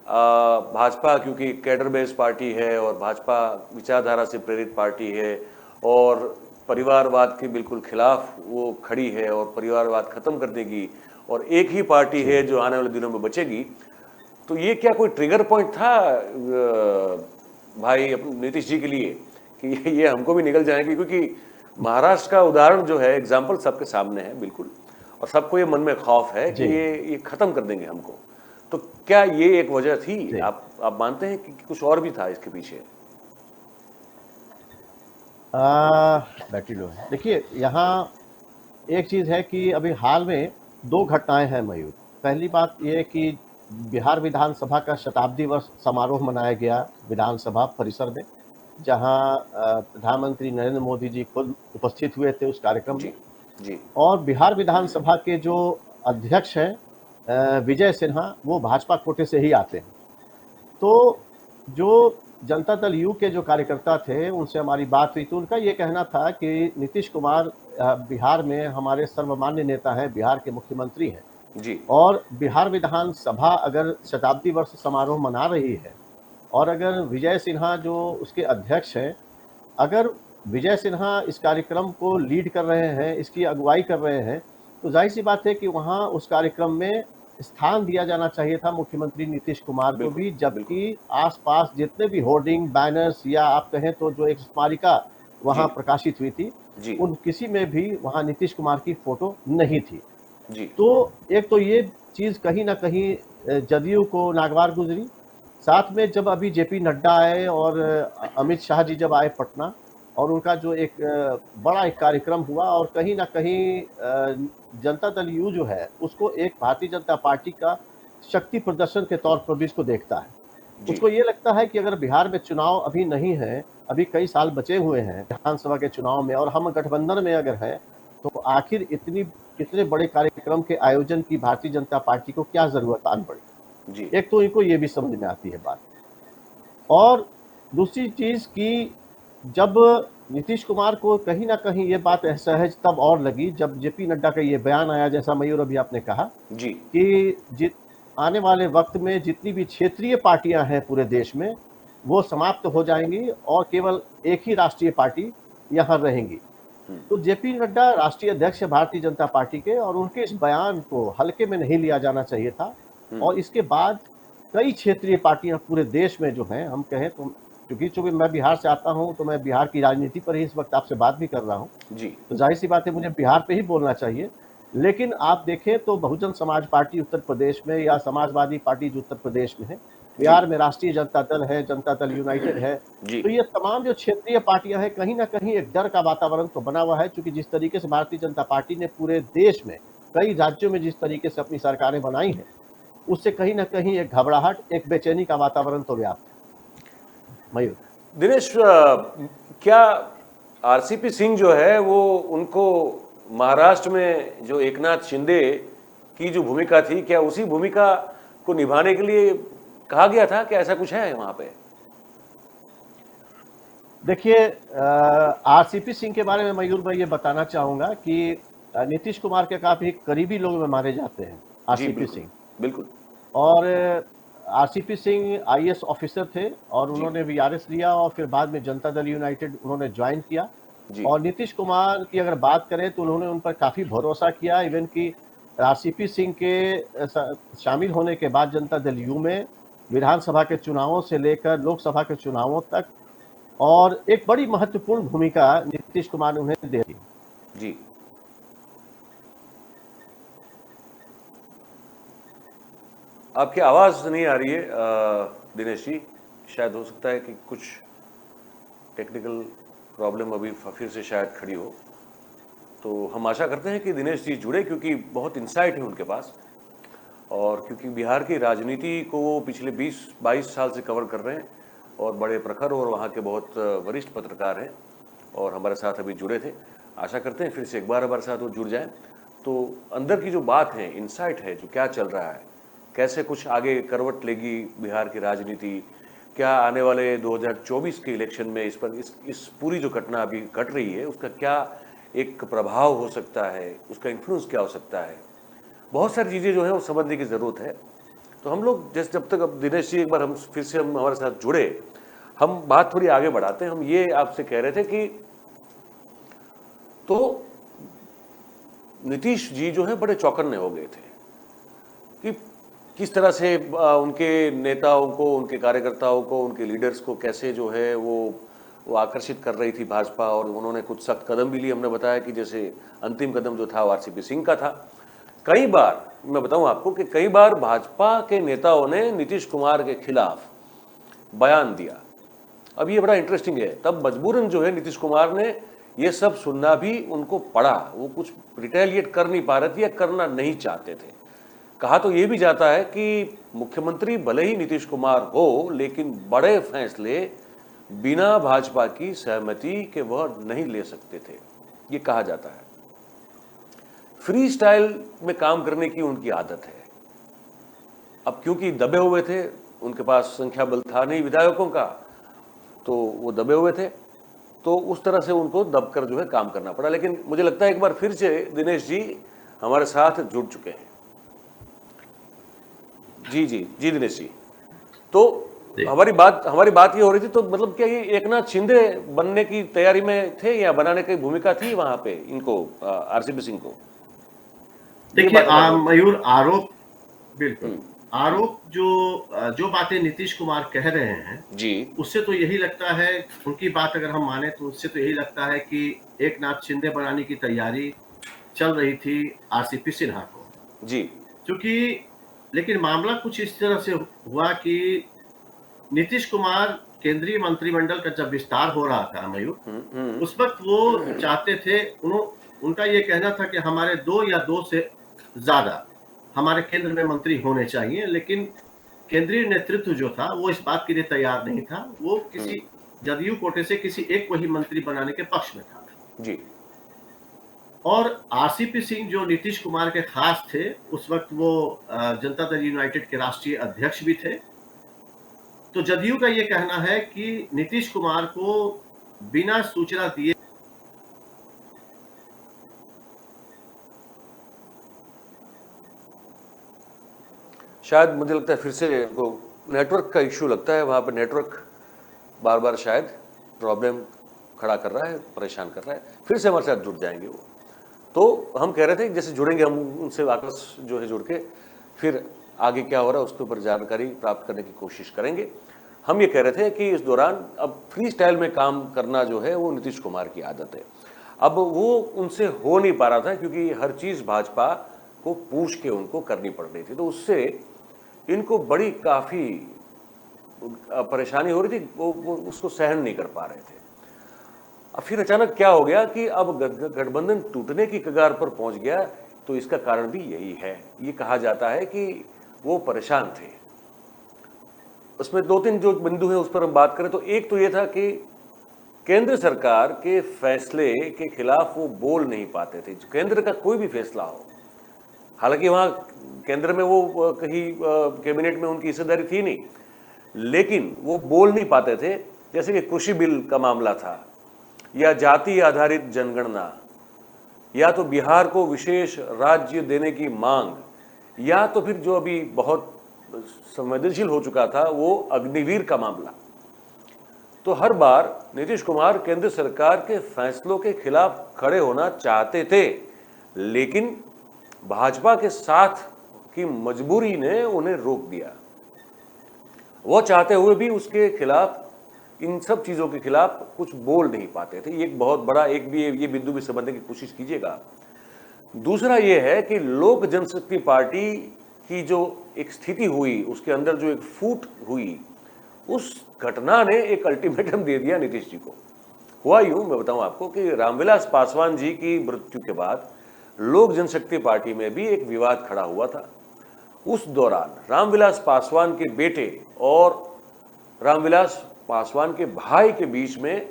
भाजपा क्योंकि कैडर बेस्ड पार्टी है और भाजपा विचारधारा से प्रेरित पार्टी है और परिवारवाद के बिल्कुल खिलाफ वो खड़ी है और परिवारवाद खत्म कर देगी और एक ही पार्टी जी। है जो आने वाले दिनों में बचेगी। तो ये क्या कोई ट्रिगर पॉइंट था भाई नीतीश जी के लिए कि ये हमको भी निकल जाएंगे? क्योंकि महाराष्ट्र का उदाहरण जो है, एग्जाम्पल सबके सामने है बिल्कुल। और सबको ये मन में खौफ है कि जी, ये खत्म कर देंगे हमको। तो क्या ये एक वजह थी? जी। आप मानते हैं कि कुछ और भी था इसके पीछे? बैटरी लो है। देखिए, यहाँ एक चीज़ है कि अभी हाल में 2 घटनाएँ हैं मयूर। पहली बात ये है कि बिहार विधानसभा का शताब्दी वर्ष समारोह मनाया गया विधानसभा परिसर में, जहाँ प्रधानमंत्री नरेंद्र मोदी जी खुद उपस्थित हुए थे उस कार्यक्रम में। जी, जी, और बिहार विधानसभा के जो अध्यक्ष हैं विजय सिन्हा, वो भाजपा कोटे से ही आते हैं। तो जो जनता दल यू के जो कार्यकर्ता थे, उनसे हमारी बात हुई तो उनका ये कहना था कि नीतीश कुमार बिहार में हमारे सर्वमान्य नेता हैं, बिहार के मुख्यमंत्री हैं जी, और बिहार विधानसभा अगर शताब्दी वर्ष समारोह मना रही है और अगर विजय सिन्हा जो उसके अध्यक्ष हैं, अगर विजय सिन्हा इस कार्यक्रम को लीड कर रहे हैं, इसकी अगुवाई कर रहे हैं, तो ज़ाहिर-सी बात है कि वहाँ उस कार्यक्रम में स्थान दिया जाना चाहिए था मुख्यमंत्री नीतीश कुमार को बिल्कुल, भी, बिल्कुल। जबकि आस-पास जितने भी होर्डिंग, बैनर्स या आप कहें तो जो एक स्मारिका वहाँ जी, प्रकाशित हुई थी, जी, उन किसी में भी वहाँ नीतीश कुमार की फ़ोटो नहीं थी। जी, तो एक तो ये चीज़ कहीं न कहीं जदयू को नागवार गुज़री। साथ में जब अभी जेपी नड्डा आए और अमित शाह जी जब आए पटना और उनका जो एक बड़ा एक कार्यक्रम हुआ और कहीं न कहीं जनता दल यू जो है, उसको एक भारतीय जनता पार्टी का शक्ति प्रदर्शन के तौर पर भी इसको देखता है। जी, उसको ये लगता है कि अगर बिहार में चुनाव अभी नहीं है, अभी कई साल बचे हुए हैं विधानसभा के चुनाव में और हम गठबंधन में अगर हैं, तो आखिर इतने बड़े कार्यक्रम के आयोजन की भारतीय जनता पार्टी को क्या ज़रूरत आन पड़ी? जी, एक तो इनको ये भी समझ में आती है बात। और दूसरी चीज़ कि जब नीतीश कुमार को कहीं न कहीं ये बात असहज तब और लगी जब जेपी नड्डा का ये बयान आया, जैसा मयूर अभी आपने कहा जी, कि जित आने वाले वक़्त में जितनी भी क्षेत्रीय पार्टियाँ हैं पूरे देश में, वो समाप्त हो जाएँगी और केवल एक ही राष्ट्रीय पार्टी यहाँ रहेंगी। हुँ, तो जेपी नड्डा राष्ट्रीय अध्यक्ष है भारतीय जनता पार्टी के और उनके इस बयान को हल्के में नहीं लिया जाना चाहिए था। हुँ, और इसके बाद कई क्षेत्रीय पार्टियाँ पूरे देश में जो हैं, हम कहें तो चूँकि मैं बिहार से आता हूँ, तो मैं बिहार की राजनीति पर ही इस वक़्त आपसे बात भी कर रहा हूँ। जी, तो ज़ाहिर-सी बात है मुझे बिहार पे ही बोलना चाहिए। लेकिन आप देखें तो बहुजन समाज पार्टी उत्तर प्रदेश में या समाजवादी पार्टी जो उत्तर प्रदेश में है, जी, बिहार में राष्ट्रीय जनता दल है, जनता दल यूनाइटेड है। जी, तो ये तमाम जो क्षेत्रीय पार्टियाँ हैं, कहीं न कहीं एक डर का वातावरण तो बना हुआ है, चूँकि जिस तरीके से भारतीय जनता पार्टी ने पूरे देश में, कई राज्यों में जिस तरीके से अपनी सरकारें बनाई हैं, उससे कहीं न कहीं एक घबराहट, एक बेचैनी का वातावरण तो व्याप्त है। मयूर। दिनेश, क्या आरसीपी सिंह जो है वो उनको महाराष्ट्र में जो एकनाथ शिंदे की जो भूमिका थी, क्या उसी भूमिका को निभाने के लिए कहा गया था? क्या ऐसा कुछ है वहाँ पे? देखिए आरसीपी सिंह के बारे में मयूर मैं ये बताना चाहूँगा कि नीतीश कुमार के काफ़ी करीबी लोग में माने जाते हैं, जी, आरसीपी बिल्कुल, सिंह। बिल्कुल। और आरसीपी सिंह आईएएस ऑफिसर थे और जी, उन्होंने वीआरएस लिया और फिर बाद में जनता दल यूनाइटेड उन्होंने ज्वाइन किया। जी, और नीतीश कुमार की अगर बात करें तो उन्होंने उन पर काफ़ी भरोसा किया, इवन कि आरसीपी सिंह के शामिल होने के बाद जनता दल यू में विधानसभा के चुनावों से लेकर लोकसभा के चुनावों तक और एक बड़ी महत्वपूर्ण भूमिका नीतीश कुमार ने उन्हें दे दी। जी। आपकी आवाज़ नहीं आ रही है दिनेश जी। शायद हो सकता है कि कुछ टेक्निकल प्रॉब्लम अभी फिर से शायद खड़ी हो। तो हम आशा करते हैं कि दिनेश जी जुड़े, क्योंकि बहुत इंसाइट है उनके पास, और क्योंकि बिहार की राजनीति को वो पिछले 20-22 साल से कवर कर रहे हैं और बड़े प्रखर और वहाँ के बहुत वरिष्ठ पत्रकार हैं और हमारे साथ अभी जुड़े थे। आशा करते हैं फिर से एक बार हमारे साथ वो जुड़ जाएं, तो अंदर की जो बात है, इंसाइट है, जो क्या चल रहा है, कैसे कुछ आगे करवट लेगी बिहार की राजनीति, क्या आने वाले 2024 के इलेक्शन में इस पर इस पूरी जो घटना अभी घट रही है उसका क्या एक प्रभाव हो सकता है, उसका इन्फ्लुएंस क्या हो सकता है, बहुत सारी चीज़ें जो है वो समझने की ज़रूरत है। तो हम लोग जैसे जब तक अब दिनेश जी एक बार हम फिर से हम हमारे साथ जुड़े, हम बात थोड़ी आगे बढ़ाते हैं। हम ये आपसे कह रहे थे कि तो नीतीश जी जो है बड़े चौकन्ने हो गए थे कि किस तरह से उनके नेताओं को, उनके कार्यकर्ताओं को, उनके लीडर्स को कैसे जो है वो आकर्षित कर रही थी भाजपा, और उन्होंने कुछ सख्त कदम भी लिए। हमने बताया कि जैसे अंतिम कदम जो था वो आरसीपी सिंह का था। कई बार मैं बताऊं आपको कि कई बार भाजपा के नेताओं ने नीतीश कुमार के खिलाफ बयान दिया। अब ये बड़ा इंटरेस्टिंग है, तब मजबूरन जो है नीतीश कुमार ने ये सब सुनना भी उनको पड़ा, वो कुछ रिटेलिएट कर नहीं पा रहे थे या करना नहीं चाहते थे। कहा तो ये भी जाता है कि मुख्यमंत्री भले ही नीतीश कुमार हो, लेकिन बड़े फैसले बिना भाजपा की सहमति के वह नहीं ले सकते थे, ये कहा जाता है। फ्री स्टाइल में काम करने की उनकी आदत है। अब क्योंकि दबे हुए थे, उनके पास संख्या बल था नहीं विधायकों का, तो वो दबे हुए थे, तो उस तरह से उनको दबकर जो है काम करना पड़ा। लेकिन मुझे लगता है एक बार फिर से दिनेश जी हमारे साथ जुड़ चुके हैं। जी जी जी दिनेश जी, तो हमारी बात ये हो रही थी, तो मतलब क्या ये एकनाथ शिंदे बनने की तैयारी में थे या बनाने की भूमिका थी वहां पे इनको, आरसीपी सिंह को? देखिए मयूर, आरोप बिल्कुल आरोप जो बातें नीतीश कुमार कह रहे हैं जी, उससे तो यही लगता है, उनकी बात अगर हम माने तो उससे तो यही लगता है कि एक नाथ शिंदे बनाने की तैयारी चल रही थी आरसीपी सिन्हा को जी, क्योंकि लेकिन मामला कुछ इस तरह से हुआ कि नीतीश कुमार केंद्रीय मंत्रिमंडल का जब विस्तार हो रहा था मयूर, उस वक्त वो चाहते थे, उनका ये कहना था कि हमारे 2 या 2 से ज्यादा हमारे केंद्र में मंत्री होने चाहिए, लेकिन केंद्रीय नेतृत्व जो था वो इस बात के लिए तैयार नहीं था। वो किसी जदयू कोटे से किसी एक को ही मंत्री बनाने के पक्ष में था जी। और आरसीपी सिंह जो नीतीश कुमार के खास थे, उस वक्त वो जनता दल यूनाइटेड के राष्ट्रीय अध्यक्ष भी थे। तो जदयू का ये कहना है कि नीतीश कुमार को बिना सूचना दिए शायद मुझे लगता है फिर से वो नेटवर्क का इश्यू लगता है, वहाँ पर नेटवर्क बार बार शायद प्रॉब्लम खड़ा कर रहा है, परेशान कर रहा है। फिर से हमारे साथ जुड़ जाएंगे वो। तो हम कह रहे थे जैसे जुड़ेंगे हम उनसे वापस जो है जुड़ के फिर आगे क्या हो रहा है उसके ऊपर जानकारी प्राप्त करने की कोशिश करेंगे। हम ये कह रहे थे कि इस दौरान अब फ्री स्टाइल में काम करना जो है वो नीतीश कुमार की आदत है। अब वो उनसे हो नहीं पा रहा था क्योंकि हर चीज़ भाजपा को पूछ के उनको करनी पड़ रही थी, तो उससे इनको बड़ी काफ़ी परेशानी हो रही थी, वो उसको सहन नहीं कर पा रहे थे। अब फिर अचानक क्या हो गया कि अब गठबंधन टूटने की कगार पर पहुंच गया, तो इसका कारण भी यही है। ये कहा जाता है कि वो परेशान थे। उसमें 2-3 जो बिंदु हैं उस पर हम बात करें तो एक तो ये था कि केंद्र सरकार के फैसले के खिलाफ वो बोल नहीं पाते थे। केंद्र का कोई भी फैसला हो, हालांकि वहाँ केंद्र में वो कहीं कैबिनेट में उनकी हिस्सेदारी थी नहीं, लेकिन वो बोल नहीं पाते थे। जैसे कि कृषि बिल का मामला था, या जाति आधारित जनगणना, या तो बिहार को विशेष राज्य देने की मांग, या तो फिर जो अभी बहुत संवेदनशील हो चुका था वो अग्निवीर का मामला। तो हर बार नीतीश कुमार केंद्र सरकार के फैसलों के खिलाफ खड़े होना चाहते थे, लेकिन भाजपा के साथ की मजबूरी ने उन्हें रोक दिया। वो चाहते हुए भी उसके खिलाफ, इन सब चीज़ों के खिलाफ कुछ बोल नहीं पाते थे। ये एक बहुत बड़ा ये बिंदु भी समझने की कोशिश कीजिएगा। दूसरा ये है कि लोक जनशक्ति पार्टी की जो एक स्थिति हुई, उसके अंदर जो एक फूट हुई, उस घटना ने एक अल्टीमेटम दे दिया नीतीश जी को। हुआ यूं, मैं बताऊं आपको कि रामविलास पासवान जी की मृत्यु के बाद लोक जनशक्ति पार्टी में भी एक विवाद खड़ा हुआ था। उस दौरान रामविलास पासवान के बेटे और रामविलास पासवान के भाई के बीच में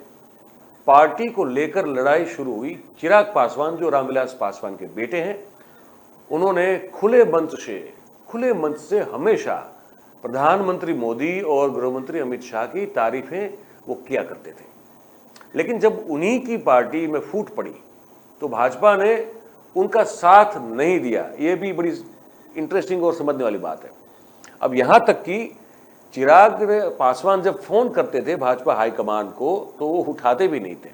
पार्टी को लेकर लड़ाई शुरू हुई। चिराग पासवान जो रामविलास पासवान के बेटे हैं, उन्होंने खुले मंच से हमेशा प्रधानमंत्री मोदी और गृहमंत्री अमित शाह की तारीफें वो किया करते थे। लेकिन जब उन्हीं की पार्टी में फूट पड़ी तो भाजपा ने उनका साथ नहीं दिया। ये भी बड़ी इंटरेस्टिंग और समझने वाली बात है। अब यहाँ तक कि चिराग पासवान जब फोन करते थे भाजपा हाईकमान को तो वो उठाते भी नहीं थे।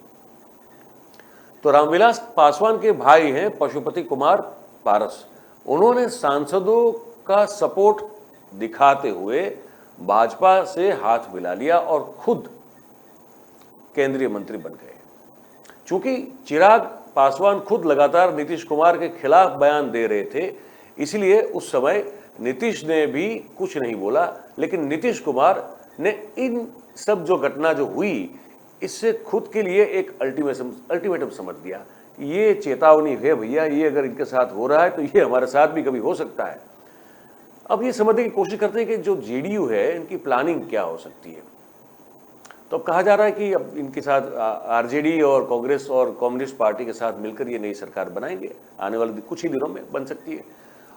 तो रामविलास पासवान के भाई हैं पशुपति कुमार पारस, उन्होंने सांसदों का सपोर्ट दिखाते हुए भाजपा से हाथ मिला लिया और खुद केंद्रीय मंत्री बन गए। चूंकि चिराग पासवान खुद लगातार नीतीश कुमार के खिलाफ बयान दे रहे थे, इसलिए उस समय नीतीश ने भी कुछ नहीं बोला। लेकिन नीतीश कुमार ने इन सब जो घटना जो हुई, इससे खुद के लिए एक अल्टीमेटम समझ दिया। ये चेतावनी है भैया, ये अगर इनके साथ हो रहा है तो ये हमारे साथ भी कभी हो सकता है। अब ये समझने की कोशिश करते हैं कि जो जेडीयू है, इनकी प्लानिंग क्या हो सकती है। तो अब कहा जा रहा है कि अब इनके साथ आरजेडी और कांग्रेस और कम्युनिस्ट पार्टी के साथ मिलकर ये नई सरकार बनाएंगे, आने वाले कुछ ही दिनों में बन सकती है।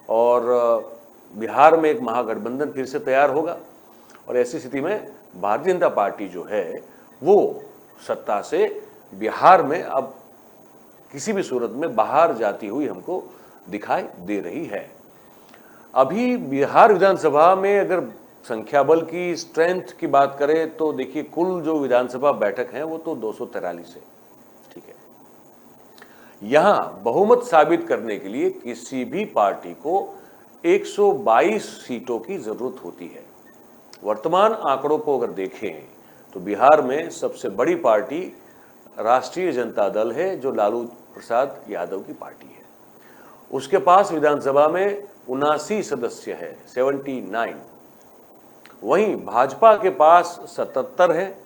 और बिहार में एक महागठबंधन फिर से तैयार होगा, और ऐसी स्थिति में भारतीय जनता पार्टी जो है वो सत्ता से बिहार में अब किसी भी सूरत में बाहर जाती हुई हमको दिखाई दे रही है। अभी बिहार विधानसभा में अगर संख्या बल की स्ट्रेंथ की बात करें तो देखिए, कुल जो विधानसभा बैठक है वो तो 243 है, ठीक है। यहां बहुमत साबित करने के लिए किसी भी पार्टी को 122 सीटों की जरूरत होती है। वर्तमान आंकड़ों को अगर देखें तो बिहार में सबसे बड़ी पार्टी राष्ट्रीय जनता दल है, जो लालू प्रसाद यादव की पार्टी है। उसके पास विधानसभा में 79 सदस्य है, 79। वहीं भाजपा के पास 77 है,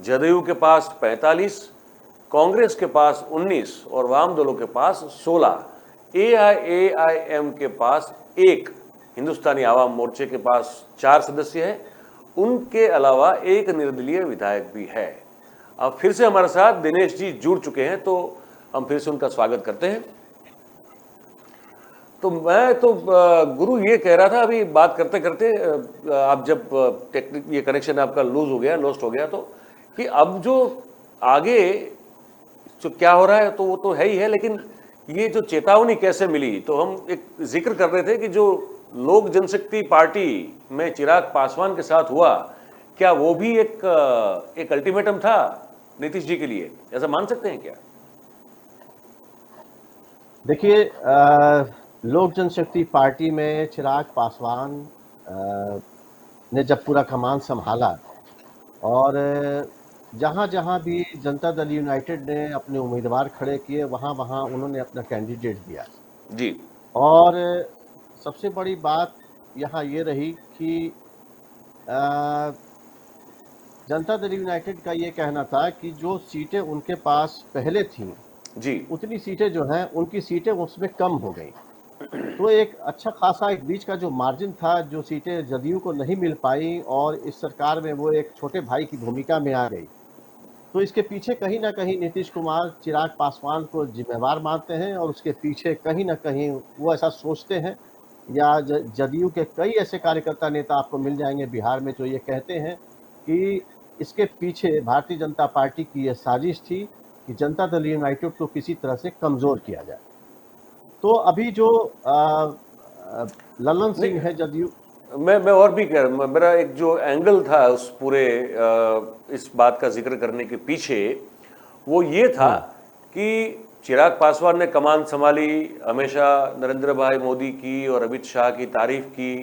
जदयू के पास 45, कांग्रेस के पास 19 और वाम दलों के पास 16। एआईएम के पास 1, हिंदुस्तानी आवाम मोर्चे के पास 4 सदस्य है। उनके अलावा एक निर्दलीय विधायक भी है। अब फिर से हमारे साथ दिनेश जी जुड़ चुके हैं, तो हम फिर से उनका स्वागत करते हैं। तो मैं तो गुरु ये कह रहा था अभी बात करते करते, आप जब टेक्निक ये कनेक्शन आपका लॉस्ट हो गया, तो कि अब जो आगे जो क्या हो रहा है तो वो तो है ही है, लेकिन ये जो चेतावनी कैसे मिली, तो हम एक जिक्र कर रहे थे कि जो लोक जनशक्ति पार्टी में चिराग पासवान के साथ हुआ, क्या वो भी एक अल्टीमेटम था नीतीश जी के लिए, ऐसा मान सकते हैं क्या? देखिए, लोक जनशक्ति पार्टी में चिराग पासवान ने जब पूरा कमान संभाला, और जहाँ जहाँ भी जनता दल यूनाइटेड ने अपने उम्मीदवार खड़े किए, वहाँ वहाँ उन्होंने अपना कैंडिडेट दिया जी। और सबसे बड़ी बात यहाँ ये रही कि जनता दल यूनाइटेड का ये कहना था कि जो सीटें उनके पास पहले थीं जी, उतनी सीटें जो हैं, उनकी सीटें उसमें कम हो गई। तो एक अच्छा खासा एक बीच का जो मार्जिन था, जो सीटें जदयू को नहीं मिल पाई और इस सरकार में वो एक छोटे भाई की भूमिका में आ गई। तो इसके पीछे कहीं ना कहीं नीतीश कुमार चिराग पासवान को जिम्मेवार मानते हैं, और उसके पीछे कहीं ना कहीं वो ऐसा सोचते हैं, या जदयू के कई ऐसे कार्यकर्ता नेता आपको मिल जाएंगे बिहार में जो ये कहते हैं कि इसके पीछे भारतीय जनता पार्टी की यह साजिश थी कि जनता दल यूनाइटेड को किसी तरह से कमज़ोर किया जाए। तो अभी जो ललन सिंह है जदयू, मैं और भी कह रहा, मेरा एक जो एंगल था उस पूरे इस बात का जिक्र करने के पीछे, वो ये था कि चिराग पासवान ने कमान संभाली, हमेशा नरेंद्र भाई मोदी की और अमित शाह की तारीफ की,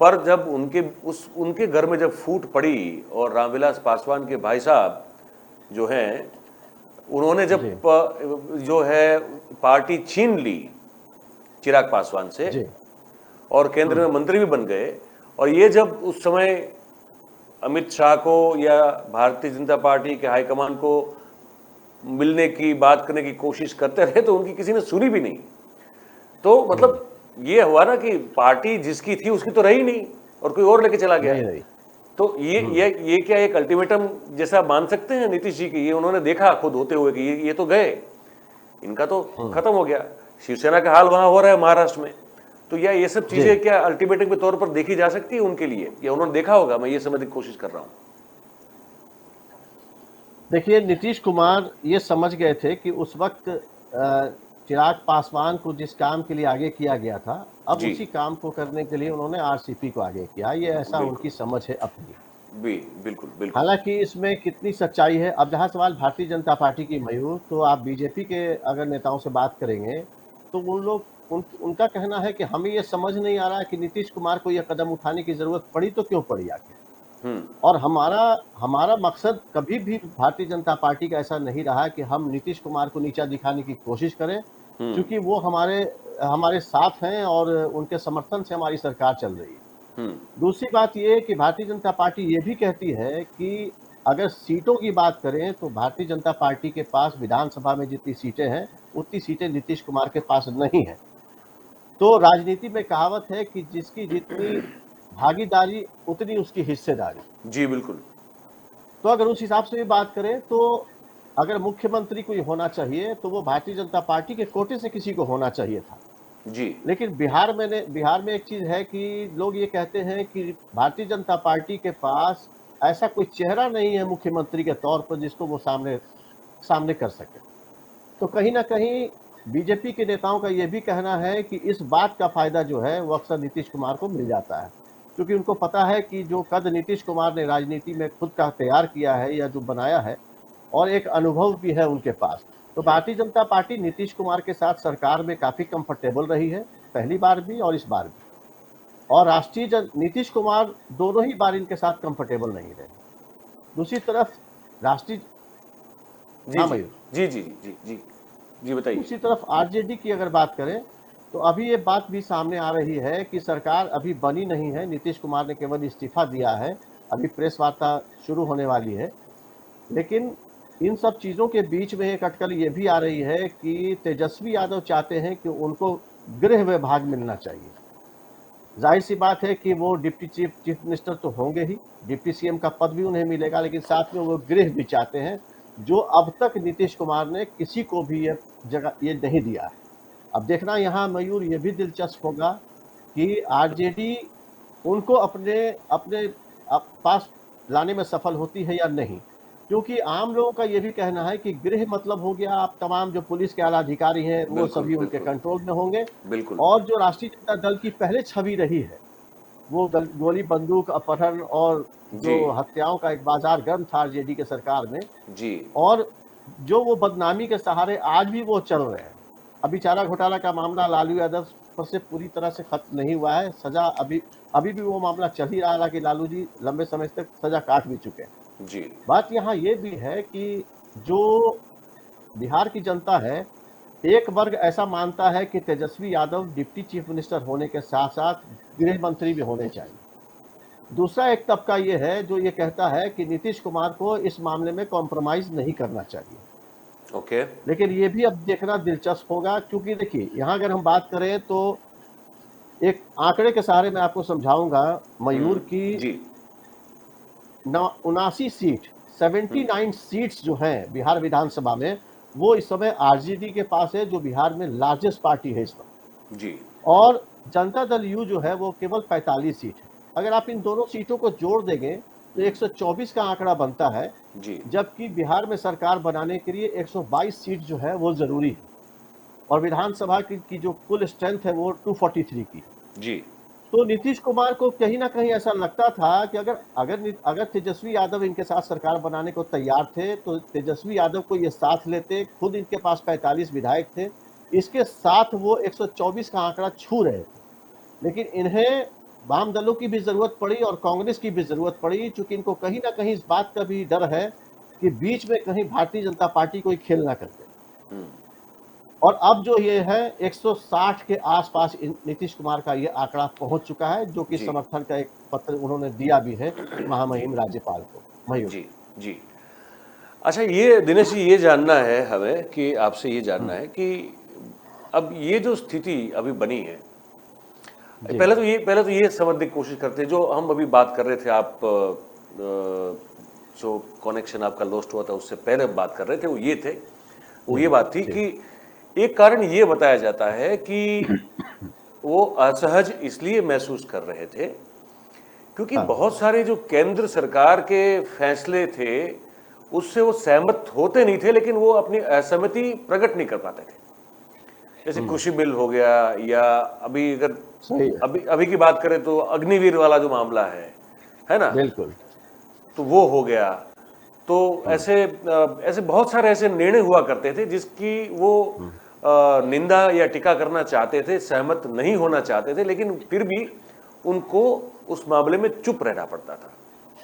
पर जब उनके घर में जब फूट पड़ी और रामविलास पासवान के भाई साहब जो हैं, उन्होंने जब जो है पार्टी छीन ली चिराग पासवान से और केंद्र में मंत्री भी बन गए, और ये जब उस समय अमित शाह को या भारतीय जनता पार्टी के हाईकमान को मिलने की बात करने की कोशिश करते रहे, तो उनकी किसी ने सुनी भी नहीं। तो मतलब ये हुआ ना कि पार्टी जिसकी थी उसकी तो रही नहीं और कोई और लेके चला गया। तो ये क्या एक अल्टीमेटम जैसा मान सकते हैं नीतीश जी की? ये उन्होंने देखा खुद होते हुए कि ये तो गए, इनका तो खत्म हो गया। शिवसेना का हाल वहां हो रहा है महाराष्ट्र में, तो या ये सब चीजें क्या अल्टीमेटम के तौर पर देखी जा सकती है उनके लिए, या उन्होंने देखा होगा? मैं ये समझने की कोशिश कर रहा हूं। देखिए, नीतीश कुमार ये समझ गए थे कि उस वक्त चिराग पासवान को जिस काम के लिए आगे किया गया था, अब उसी काम को करने के लिए उन्होंने आरसीपी को आगे किया। ये ऐसा उनकी समझ है अपनी। बिल्कुल। हालांकि इसमें कितनी सच्चाई है, अब जहां सवाल भारतीय जनता पार्टी की मयूर, तो आप बीजेपी के अगर नेताओं से बात करेंगे तो उनका कहना है कि हमें ये समझ नहीं आ रहा है कि नीतीश कुमार को यह कदम उठाने की जरूरत पड़ी तो क्यों पड़ी आखिर। और हमारा हमारा मकसद कभी भी भारतीय जनता पार्टी का ऐसा नहीं रहा कि हम नीतीश कुमार को नीचा दिखाने की कोशिश करें, क्योंकि वो हमारे हमारे साथ हैं और उनके समर्थन से हमारी सरकार चल रही है। दूसरी बात ये है कि भारतीय जनता पार्टी ये भी कहती है कि अगर सीटों की बात करें तो भारतीय जनता पार्टी के पास विधानसभा में जितनी सीटें हैं उतनी सीटें नीतीश कुमार के पास नहीं है। तो राजनीति में कहावत है कि जिसकी जितनी भागीदारी उतनी उसकी हिस्सेदारी। जी बिल्कुल। तो अगर उस हिसाब से भी बात करें तो अगर मुख्यमंत्री कोई होना चाहिए तो वो भारतीय जनता पार्टी के कोटे से किसी को होना चाहिए था। जी लेकिन बिहार में एक चीज है कि लोग ये कहते हैं कि भारतीय जनता पार्टी के पास ऐसा कोई चेहरा नहीं है मुख्यमंत्री के तौर पर जिसको वो सामने कर सके। तो कहीं ना कहीं बीजेपी के नेताओं का ये भी कहना है कि इस बात का फायदा जो है वो अक्सर नीतीश कुमार को मिल जाता है, क्योंकि उनको पता है कि जो कद नीतीश कुमार ने राजनीति में खुद का तैयार किया है या जो बनाया है और एक अनुभव भी है उनके पास। तो भारतीय जनता पार्टी नीतीश कुमार के साथ सरकार में काफ़ी कंफर्टेबल रही है, पहली बार भी और इस बार भी। और नीतीश कुमार दोनों ही बार इनके साथ कंफर्टेबल नहीं रहे। दूसरी तरफ राष्ट्रीय जी जी जी जी जी जी बताइए। दूसरी तरफ आरजेडी की अगर बात करें तो अभी ये बात भी सामने आ रही है कि सरकार अभी बनी नहीं है, नीतीश कुमार ने केवल इस्तीफा दिया है, अभी प्रेस वार्ता शुरू होने वाली है। लेकिन इन सब चीज़ों के बीच में एक अटकल ये भी आ रही है कि तेजस्वी यादव चाहते हैं कि उनको गृह विभाग मिलना चाहिए। जाहिर सी बात है कि वो डिप्टी चीफ मिनिस्टर तो होंगे ही, डिप्टी सीएम का पद भी उन्हें मिलेगा, लेकिन साथ में वो गृह भी चाहते हैं, जो अब तक नीतीश कुमार ने किसी को भी ये नहीं दिया है। अब देखना यहाँ मयूर ये भी दिलचस्प होगा कि आरजेडी उनको अपने पास लाने में सफल होती है या नहीं, क्योंकि आम लोगों का ये भी कहना है कि गृह मतलब हो गया आप तमाम जो पुलिस के आला अधिकारी हैं वो सभी उनके कंट्रोल में होंगे। और जो राष्ट्रीय जनता दल की पहले छवि रही है वो गोली बंदूक अपहरण और जो हत्याओं का एक बाजार गर्म था आरजेडी के सरकार में जी, और जो वो बदनामी के सहारे आज भी वो चल रहे हैं। अभी चारा घोटाला का मामला लालू यादव पर से पूरी तरह से खत्म नहीं हुआ है, सजा अभी भी वो मामला चल ही रहा है कि लालू जी लंबे समय तक सजा काट भी चुके हैं जी। बात यहाँ ये भी है कि जो बिहार की जनता है, एक वर्ग ऐसा मानता है कि Tejashwi Yadav deputy chief minister होने के साथ साथ गृह मंत्री भी होने चाहिए। दूसरा एक तबका ये है जो ये कहता है कि नीतीश कुमार को इस मामले में कॉम्प्रोमाइज नहीं करना चाहिए। ओके। लेकिन ये भी अब देखना दिलचस्प होगा, क्योंकि देखिए यहाँ अगर हम बात करें तो एक आंकड़े के सहारे मैं आपको समझाऊंगा मयूर की 79 सीट 79 सीट्स जो हैं बिहार विधानसभा में वो इस समय आरजेडी के पास है, जो बिहार में लार्जेस्ट पार्टी है इस वक्त जी। और जनता दल यू जो है वो केवल 45 सीट है। अगर आप इन दोनों सीटों को जोड़ देंगे तो 124 का आंकड़ा बनता है जी, जबकि बिहार में सरकार बनाने के लिए 122 सीट जो है वो जरूरी है और विधानसभा की जो कुल स्ट्रेंथ है वो 243 की जी। तो नीतीश कुमार को कहीं ना कहीं ऐसा लगता था कि अगर तेजस्वी यादव इनके साथ सरकार बनाने को तैयार थे तो तेजस्वी यादव को ये साथ लेते। खुद इनके पास 45 विधायक थे, इसके साथ वो 124 का आंकड़ा छू रहे थे। लेकिन इन्हें वाम दलों की भी जरूरत पड़ी और कांग्रेस की भी जरूरत पड़ी, चूंकि इनको कहीं ना कहीं इस बात का भी डर है कि बीच में कहीं भारतीय जनता पार्टी कोई खेल ना कर दे। और अब जो ये है 160 के आसपास नीतीश कुमार का ये आंकड़ा पहुंच चुका है, जो कि समर्थन का एक पत्र उन्होंने दिया भी है महामहिम राज्यपाल को। मयूर जी जी। अच्छा, ये दिनेश जी ये जानना है हमें कि आपसे ये जानना है कि अब ये जो स्थिति अभी बनी है, पहले तो ये समझने की कोशिश करते हैं जो हम अभी बात कर रहे थे, आप जो कनेक्शन आपका लॉस्ट हुआ था उससे पहले बात कर रहे थे, वो ये बात थी कि एक कारण ये बताया जाता है कि वो असहज इसलिए महसूस कर रहे थे क्योंकि बहुत सारे जो केंद्र सरकार के फैसले थे उससे वो सहमत होते नहीं थे, लेकिन वो अपनी असहमति प्रकट नहीं कर पाते थे। जैसे कृषि बिल हो गया, या अभी अगर अभी की बात करें तो अग्निवीर वाला जो मामला है ना, बिल्कुल, तो वो हो गया। तो ऐसे बहुत सारे ऐसे निर्णय हुआ करते थे जिसकी वो निंदा या टीका करना चाहते थे, सहमत नहीं होना चाहते थे, लेकिन फिर भी उनको उस मामले में चुप रहना पड़ता था।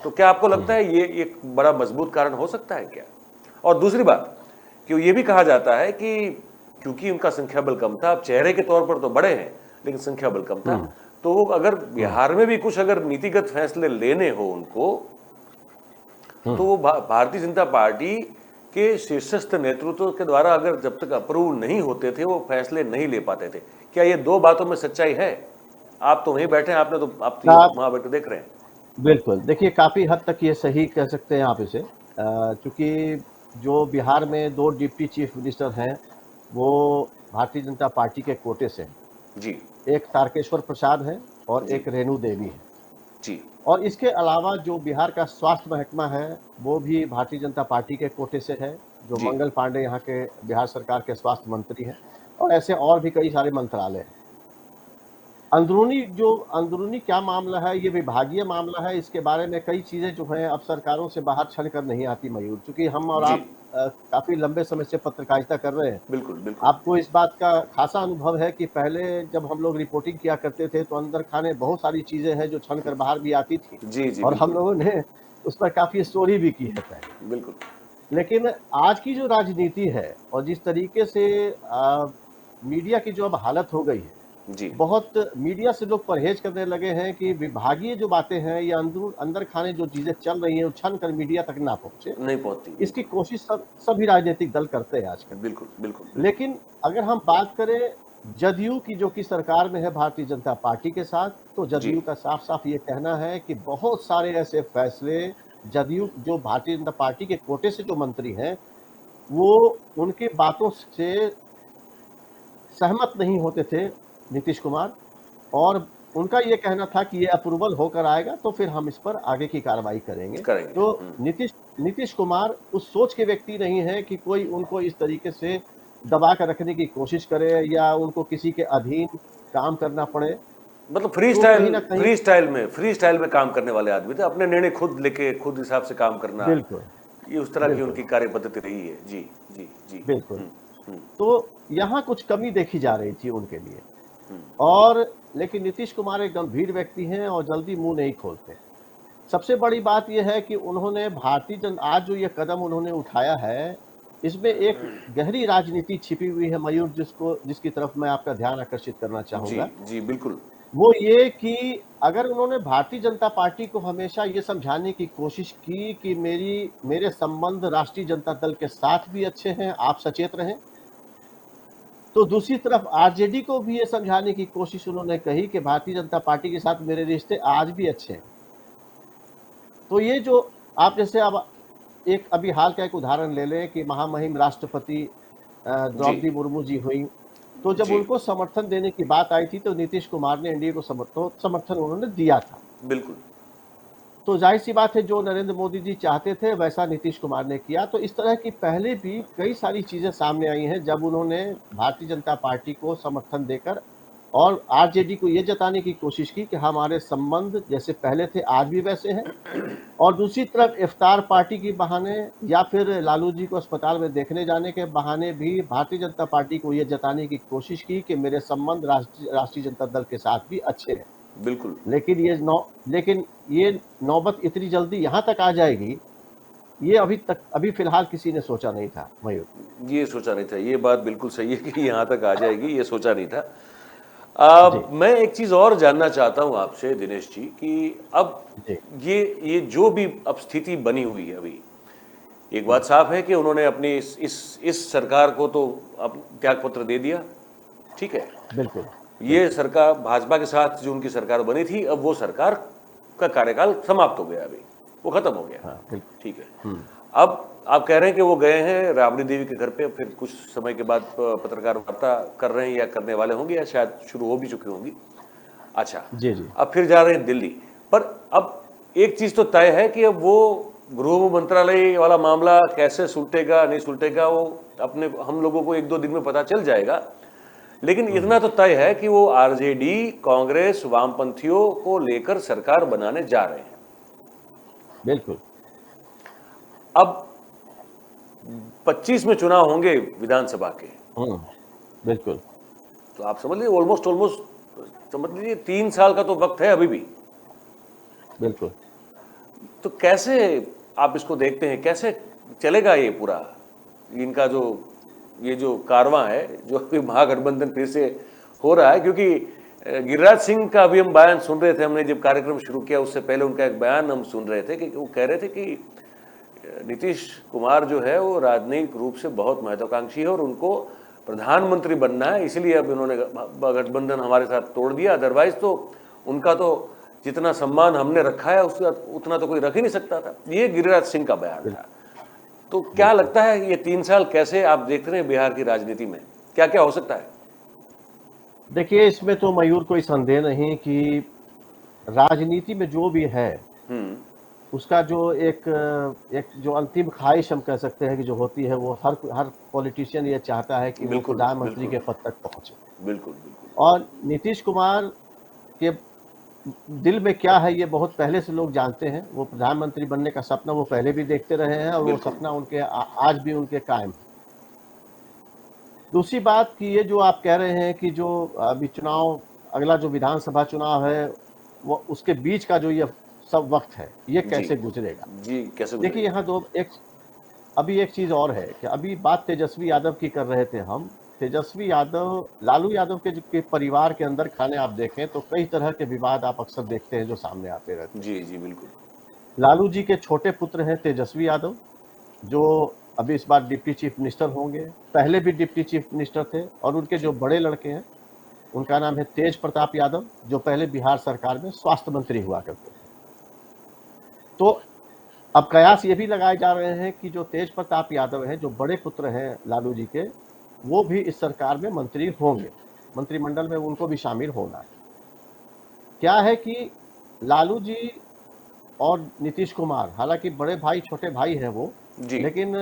तो क्या आपको लगता है ये एक बड़ा मजबूत कारण हो सकता है क्या? और दूसरी बात कि ये भी कहा जाता है कि क्योंकि उनका संख्या बल कम था, अब चेहरे के तौर पर तो बड़े हैं लेकिन संख्या बल कम था, तो वो अगर बिहार में भी कुछ अगर नीतिगत फैसले लेने हो उनको, तो वो भारतीय जनता पार्टी के शीर्षस्थ नेतृत्व के द्वारा अगर जब तक अप्रूव नहीं होते थे वो फैसले नहीं ले पाते थे। क्या ये दो बातों में सच्चाई है? आप तो वहीं बैठे हैं, आपने तो आप वहां बैठे देख रहे हैं। बिल्कुल, देखिए काफ़ी हद तक ये सही कह सकते हैं आप इसे, चूँकि जो बिहार में 2 डिप्टी चीफ मिनिस्टर हैं, वो भारतीय जनता पार्टी के कोटे से हैं। जी एक तारकेश्वर प्रसाद है और जी एक रेणु देवी है। जी और इसके अलावा जो बिहार का स्वास्थ्य महकमा है, वो भी भारतीय जनता पार्टी के कोटे से है, जो जी मंगल पांडे यहाँ के बिहार सरकार के स्वास्थ्य मंत्री हैं, और ऐसे और भी कई सारे मंत्रालय हैं। अंदरूनी क्या मामला है, ये विभागीय मामला है, इसके बारे में कई चीज़ें जो हैं अब सरकारों से बाहर छन कर नहीं आती मयूर। चूँकि हम और जी आप काफ़ी लंबे समय से पत्रकारिता कर रहे हैं। बिल्कुल बिल्कुल। आपको इस बात का ख़ासा अनुभव है कि पहले जब हम लोग रिपोर्टिंग किया करते थे, तो अंदर खाने बहुत सारी चीज़ें हैं जो छन कर बाहर भी आती थी, जी जी और हम बिल्कुल लोगों ने उस पर काफ़ी स्टोरी भी की है पहले। बिल्कुल। लेकिन आज की जो राजनीति है और जिस तरीके से मीडिया की जो अब हालत हो गई है, जी बहुत मीडिया से लोग परहेज करने लगे हैं कि विभागीय जो बातें हैं या अंदर खाने जो चीज़ें चल रही हैं, वो छन कर मीडिया तक ना पहुँचे। नहीं पहुंचती, इसकी बिल्कुल कोशिश सभी राजनीतिक दल करते हैं आजकल। बिल्कुल बिल्कुल बिल्कुल। लेकिन अगर हम बात करें जदयू की, जो कि सरकार में है भारतीय जनता पार्टी के साथ, तो जी जदयू का साफ-साफ ये कहना है कि बहुत सारे ऐसे फैसले जदयू जो भारतीय जनता पार्टी के कोटे से जो मंत्री हैं, वो उनकी बातों से सहमत नहीं होते थे नीतीश कुमार, और उनका ये कहना था कि ये अप्रूवल होकर आएगा तो फिर हम इस पर आगे की कार्रवाई करेंगे। करेंगे। तो नीतीश कुमार उस सोच के व्यक्ति नहीं हैं कि कोई उनको इस तरीके से दबा कर रखने की कोशिश करे या उनको किसी के अधीन काम करना पड़े। मतलब तो कहीं न कहीं फ्री स्टाइल में काम करने वाले आदमी थे, अपने निर्णय खुद लेके खुद हिसाब से काम करना, बिल्कुल, ये उस तरह की बिल्कुल, उनकी कार्य पद्धति रही है। जी जी जी। बिल्कुल। हम्म, तो यहाँ कुछ कमी देखी जा रही थी उनके लिए, हम्म, और लेकिन नीतीश कुमार एक गंभीर व्यक्ति हैं और जल्दी मुँह नहीं खोलते। सबसे बड़ी बात ये है कि उन्होंने आज जो ये कदम उन्होंने उठाया है, इसमें एक गहरी राजनीति छिपी हुई है मयूर, जिसकी तरफ मैं आपका ध्यान आकर्षित करना जी चाहूँगा। जी बिल्कुल। वो ये कि अगर उन्होंने भारतीय जनता पार्टी को हमेशा ये समझाने की कोशिश की कि मेरे संबंध राष्ट्रीय जनता दल के साथ भी अच्छे हैं, आप सचेत रहें। तो दूसरी तरफ आरजेडी को भी ये समझाने की कोशिश उन्होंने कही कि भारतीय जनता पार्टी के साथ मेरे रिश्ते आज भी अच्छे हैं। तो ये जो आप जैसे अब एक अभी हाल का एक उदाहरण ले लें कि महामहिम राष्ट्रपति जी द्रौपदी मुर्मू जी हुई, तो जब जी उनको समर्थन देने की बात आई थी, तो नीतीश कुमार ने एनडीए को समर्थन उन्होंने दिया था। बिल्कुल। तो ज़ाहिर-सी बात है, जो नरेंद्र मोदी जी चाहते थे वैसा नीतीश कुमार ने किया। तो इस तरह की पहले भी कई सारी चीज़ें सामने आई हैं जब उन्होंने भारतीय जनता पार्टी को समर्थन देकर और आरजेडी को ये जताने की कोशिश की कि हमारे संबंध जैसे पहले थे आज भी वैसे हैं, और दूसरी तरफ इफ्तार पार्टी के बहाने या फिर लालू जी को अस्पताल में देखने जाने के बहाने भी भारतीय जनता पार्टी को ये जताने की कोशिश की कि मेरे संबंध राष्ट्रीय जनता दल के साथ भी अच्छे हैं। बिल्कुल लेकिन ये नौबत इतनी जल्दी यहाँ तक आ जाएगी, ये अभी फिलहाल किसी ने सोचा नहीं था मयूर। ये सोचा नहीं था, ये बात बिल्कुल सही है कि यहाँ तक आ जाएगी, ये सोचा नहीं था। जी, मैं एक चीज और जानना चाहता हूँ आपसे दिनेश जी कि अब जी। ये जो भी अब स्थिति बनी हुई है अभी, एक बात साफ है कि उन्होंने अपनी इस सरकार को तो अब त्याग पत्र दे दिया, ठीक है। बिल्कुल, ये सरकार भाजपा के साथ जो उनकी सरकार बनी थी, अब वो सरकार का कार्यकाल समाप्त हो गया, अभी वो खत्म हो गया, हाँ, बिल्कुल। ठीक है। हुँ, अब आप कह रहे हैं कि वो गए हैं राबड़ी देवी के घर पे, फिर कुछ समय के बाद पत्रकार वार्ता कर रहे हैं या करने वाले होंगे या शायद शुरू हो भी चुकी होंगी। अच्छा, जी, जी। अब फिर जा रहे हैं दिल्ली। पर अब एक चीज तो तय है कि अब वो गृह मंत्रालय वाला मामला कैसे सुलटेगा नहीं सुलटेगा, वो अपने हम लोगों को 1-2 दिन में पता चल जाएगा। लेकिन इतना तो तय है कि वो आरजेडी, कांग्रेस, वामपंथियों को लेकर सरकार बनाने जा रहे हैं। बिल्कुल। अब 25 में चुनाव होंगे विधानसभा के, हुँ, बिल्कुल, तो आप समझ लीजिए ऑलमोस्ट समझ लीजिए 3 साल का तो वक्त है अभी भी। बिल्कुल। तो कैसे आप इसको देखते हैं, कैसे चलेगा ये पूरा इनका जो ये जो कारवां है, जो अभी महागठबंधन फिर से हो रहा है? क्योंकि गिरिराज सिंह का अभी हम बयान सुन रहे थे, हमने जब कार्यक्रम शुरू किया उससे पहले उनका एक बयान हम सुन रहे थे कि वो कह रहे थे कि नीतीश कुमार जो है वो राजनयिक रूप से बहुत महत्वाकांक्षी है और उनको प्रधानमंत्री बनना है, इसलिए अब इन्होंने गठबंधन हमारे साथ तोड़ दिया। अदरवाइज तो उनका तो जितना सम्मान हमने रखा है उसका उतना तो कोई रख ही नहीं सकता था। ये गिरिराज सिंह का बयान था। तो क्या लगता है ये 3 साल कैसे आप देख रहे हैं बिहार की राजनीति में, क्या क्या हो सकता है? देखिए, इसमें तो मयूर कोई संदेह नहीं कि राजनीति में जो भी है उसका जो एक जो अंतिम ख्वाहिश हम कह सकते हैं कि जो होती है, वो हर पॉलिटिशियन ये चाहता है कि वो बिल्कुल, प्रधानमंत्री के बिल्कुल। पद तक पहुंचे। बिल्कुल बिल्कुल। और नीतीश कुमार के दिल में क्या है ये बहुत पहले से लोग जानते हैं। वो प्रधानमंत्री बनने का सपना वो पहले भी देखते रहे हैं और वो बिल्कुल। सपना उनके आज भी उनके कायम है। दूसरी बात कि ये जो आप कह रहे हैं कि जो अभी चुनाव, अगला जो विधानसभा चुनाव है, वो उसके बीच का जो ये सब वक्त है, ये जी कैसे गुजरेगा? जी, कैसे देखिए, गुजरेगा? यहाँ अभी एक चीज और है कि अभी बात तेजस्वी यादव की कर रहे थे हम। तेजस्वी यादव, लालू यादव के परिवार के अंदर खाने आप देखें तो कई तरह के विवाद आप अक्सर देखते हैं जो सामने आते रहते हैं। जी जी बिल्कुल। लालू जी के छोटे पुत्र हैं तेजस्वी यादव, जो अभी इस बार डिप्टी चीफ मिनिस्टर होंगे, पहले भी डिप्टी चीफ मिनिस्टर थे। और उनके जो बड़े लड़के हैं उनका नाम है तेज प्रताप यादव, जो पहले बिहार सरकार में स्वास्थ्य मंत्री हुआ करते थे। तो अब कयास ये भी लगाए जा रहे हैं कि जो तेज प्रताप यादव हैं, जो बड़े पुत्र हैं लालू जी के, वो भी इस सरकार में मंत्री होंगे, मंत्रिमंडल में उनको भी शामिल होना है। क्या है कि लालू जी और नीतीश कुमार, हालांकि बड़े भाई छोटे भाई हैं वो, जी लेकिन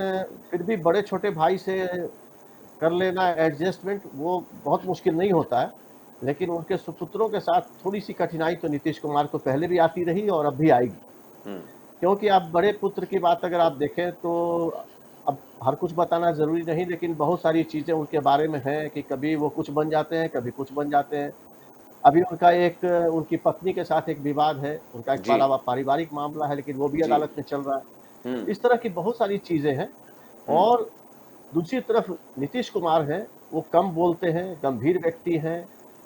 फिर भी बड़े छोटे भाई से कर लेना एडजस्टमेंट वो बहुत मुश्किल नहीं होता है। लेकिन उनके सुपुत्रों के साथ थोड़ी सी कठिनाई तो नीतीश कुमार को पहले भी आती रही और अब भी आएगी। क्योंकि आप बड़े पुत्र की बात अगर आप देखें तो अब हर कुछ बताना ज़रूरी नहीं, लेकिन बहुत सारी चीज़ें उनके बारे में हैं कि कभी वो कुछ बन जाते हैं, कभी कुछ बन जाते हैं। अभी उनकी पत्नी के साथ एक विवाद है, उनका एक जी पारिवारिक मामला है, लेकिन वो भी जी। अदालत में चल रहा है। इस तरह की बहुत सारी चीज़ें हैं। और दूसरी तरफ नीतीश कुमार हैं, वो कम बोलते हैं, गंभीर व्यक्ति हैं,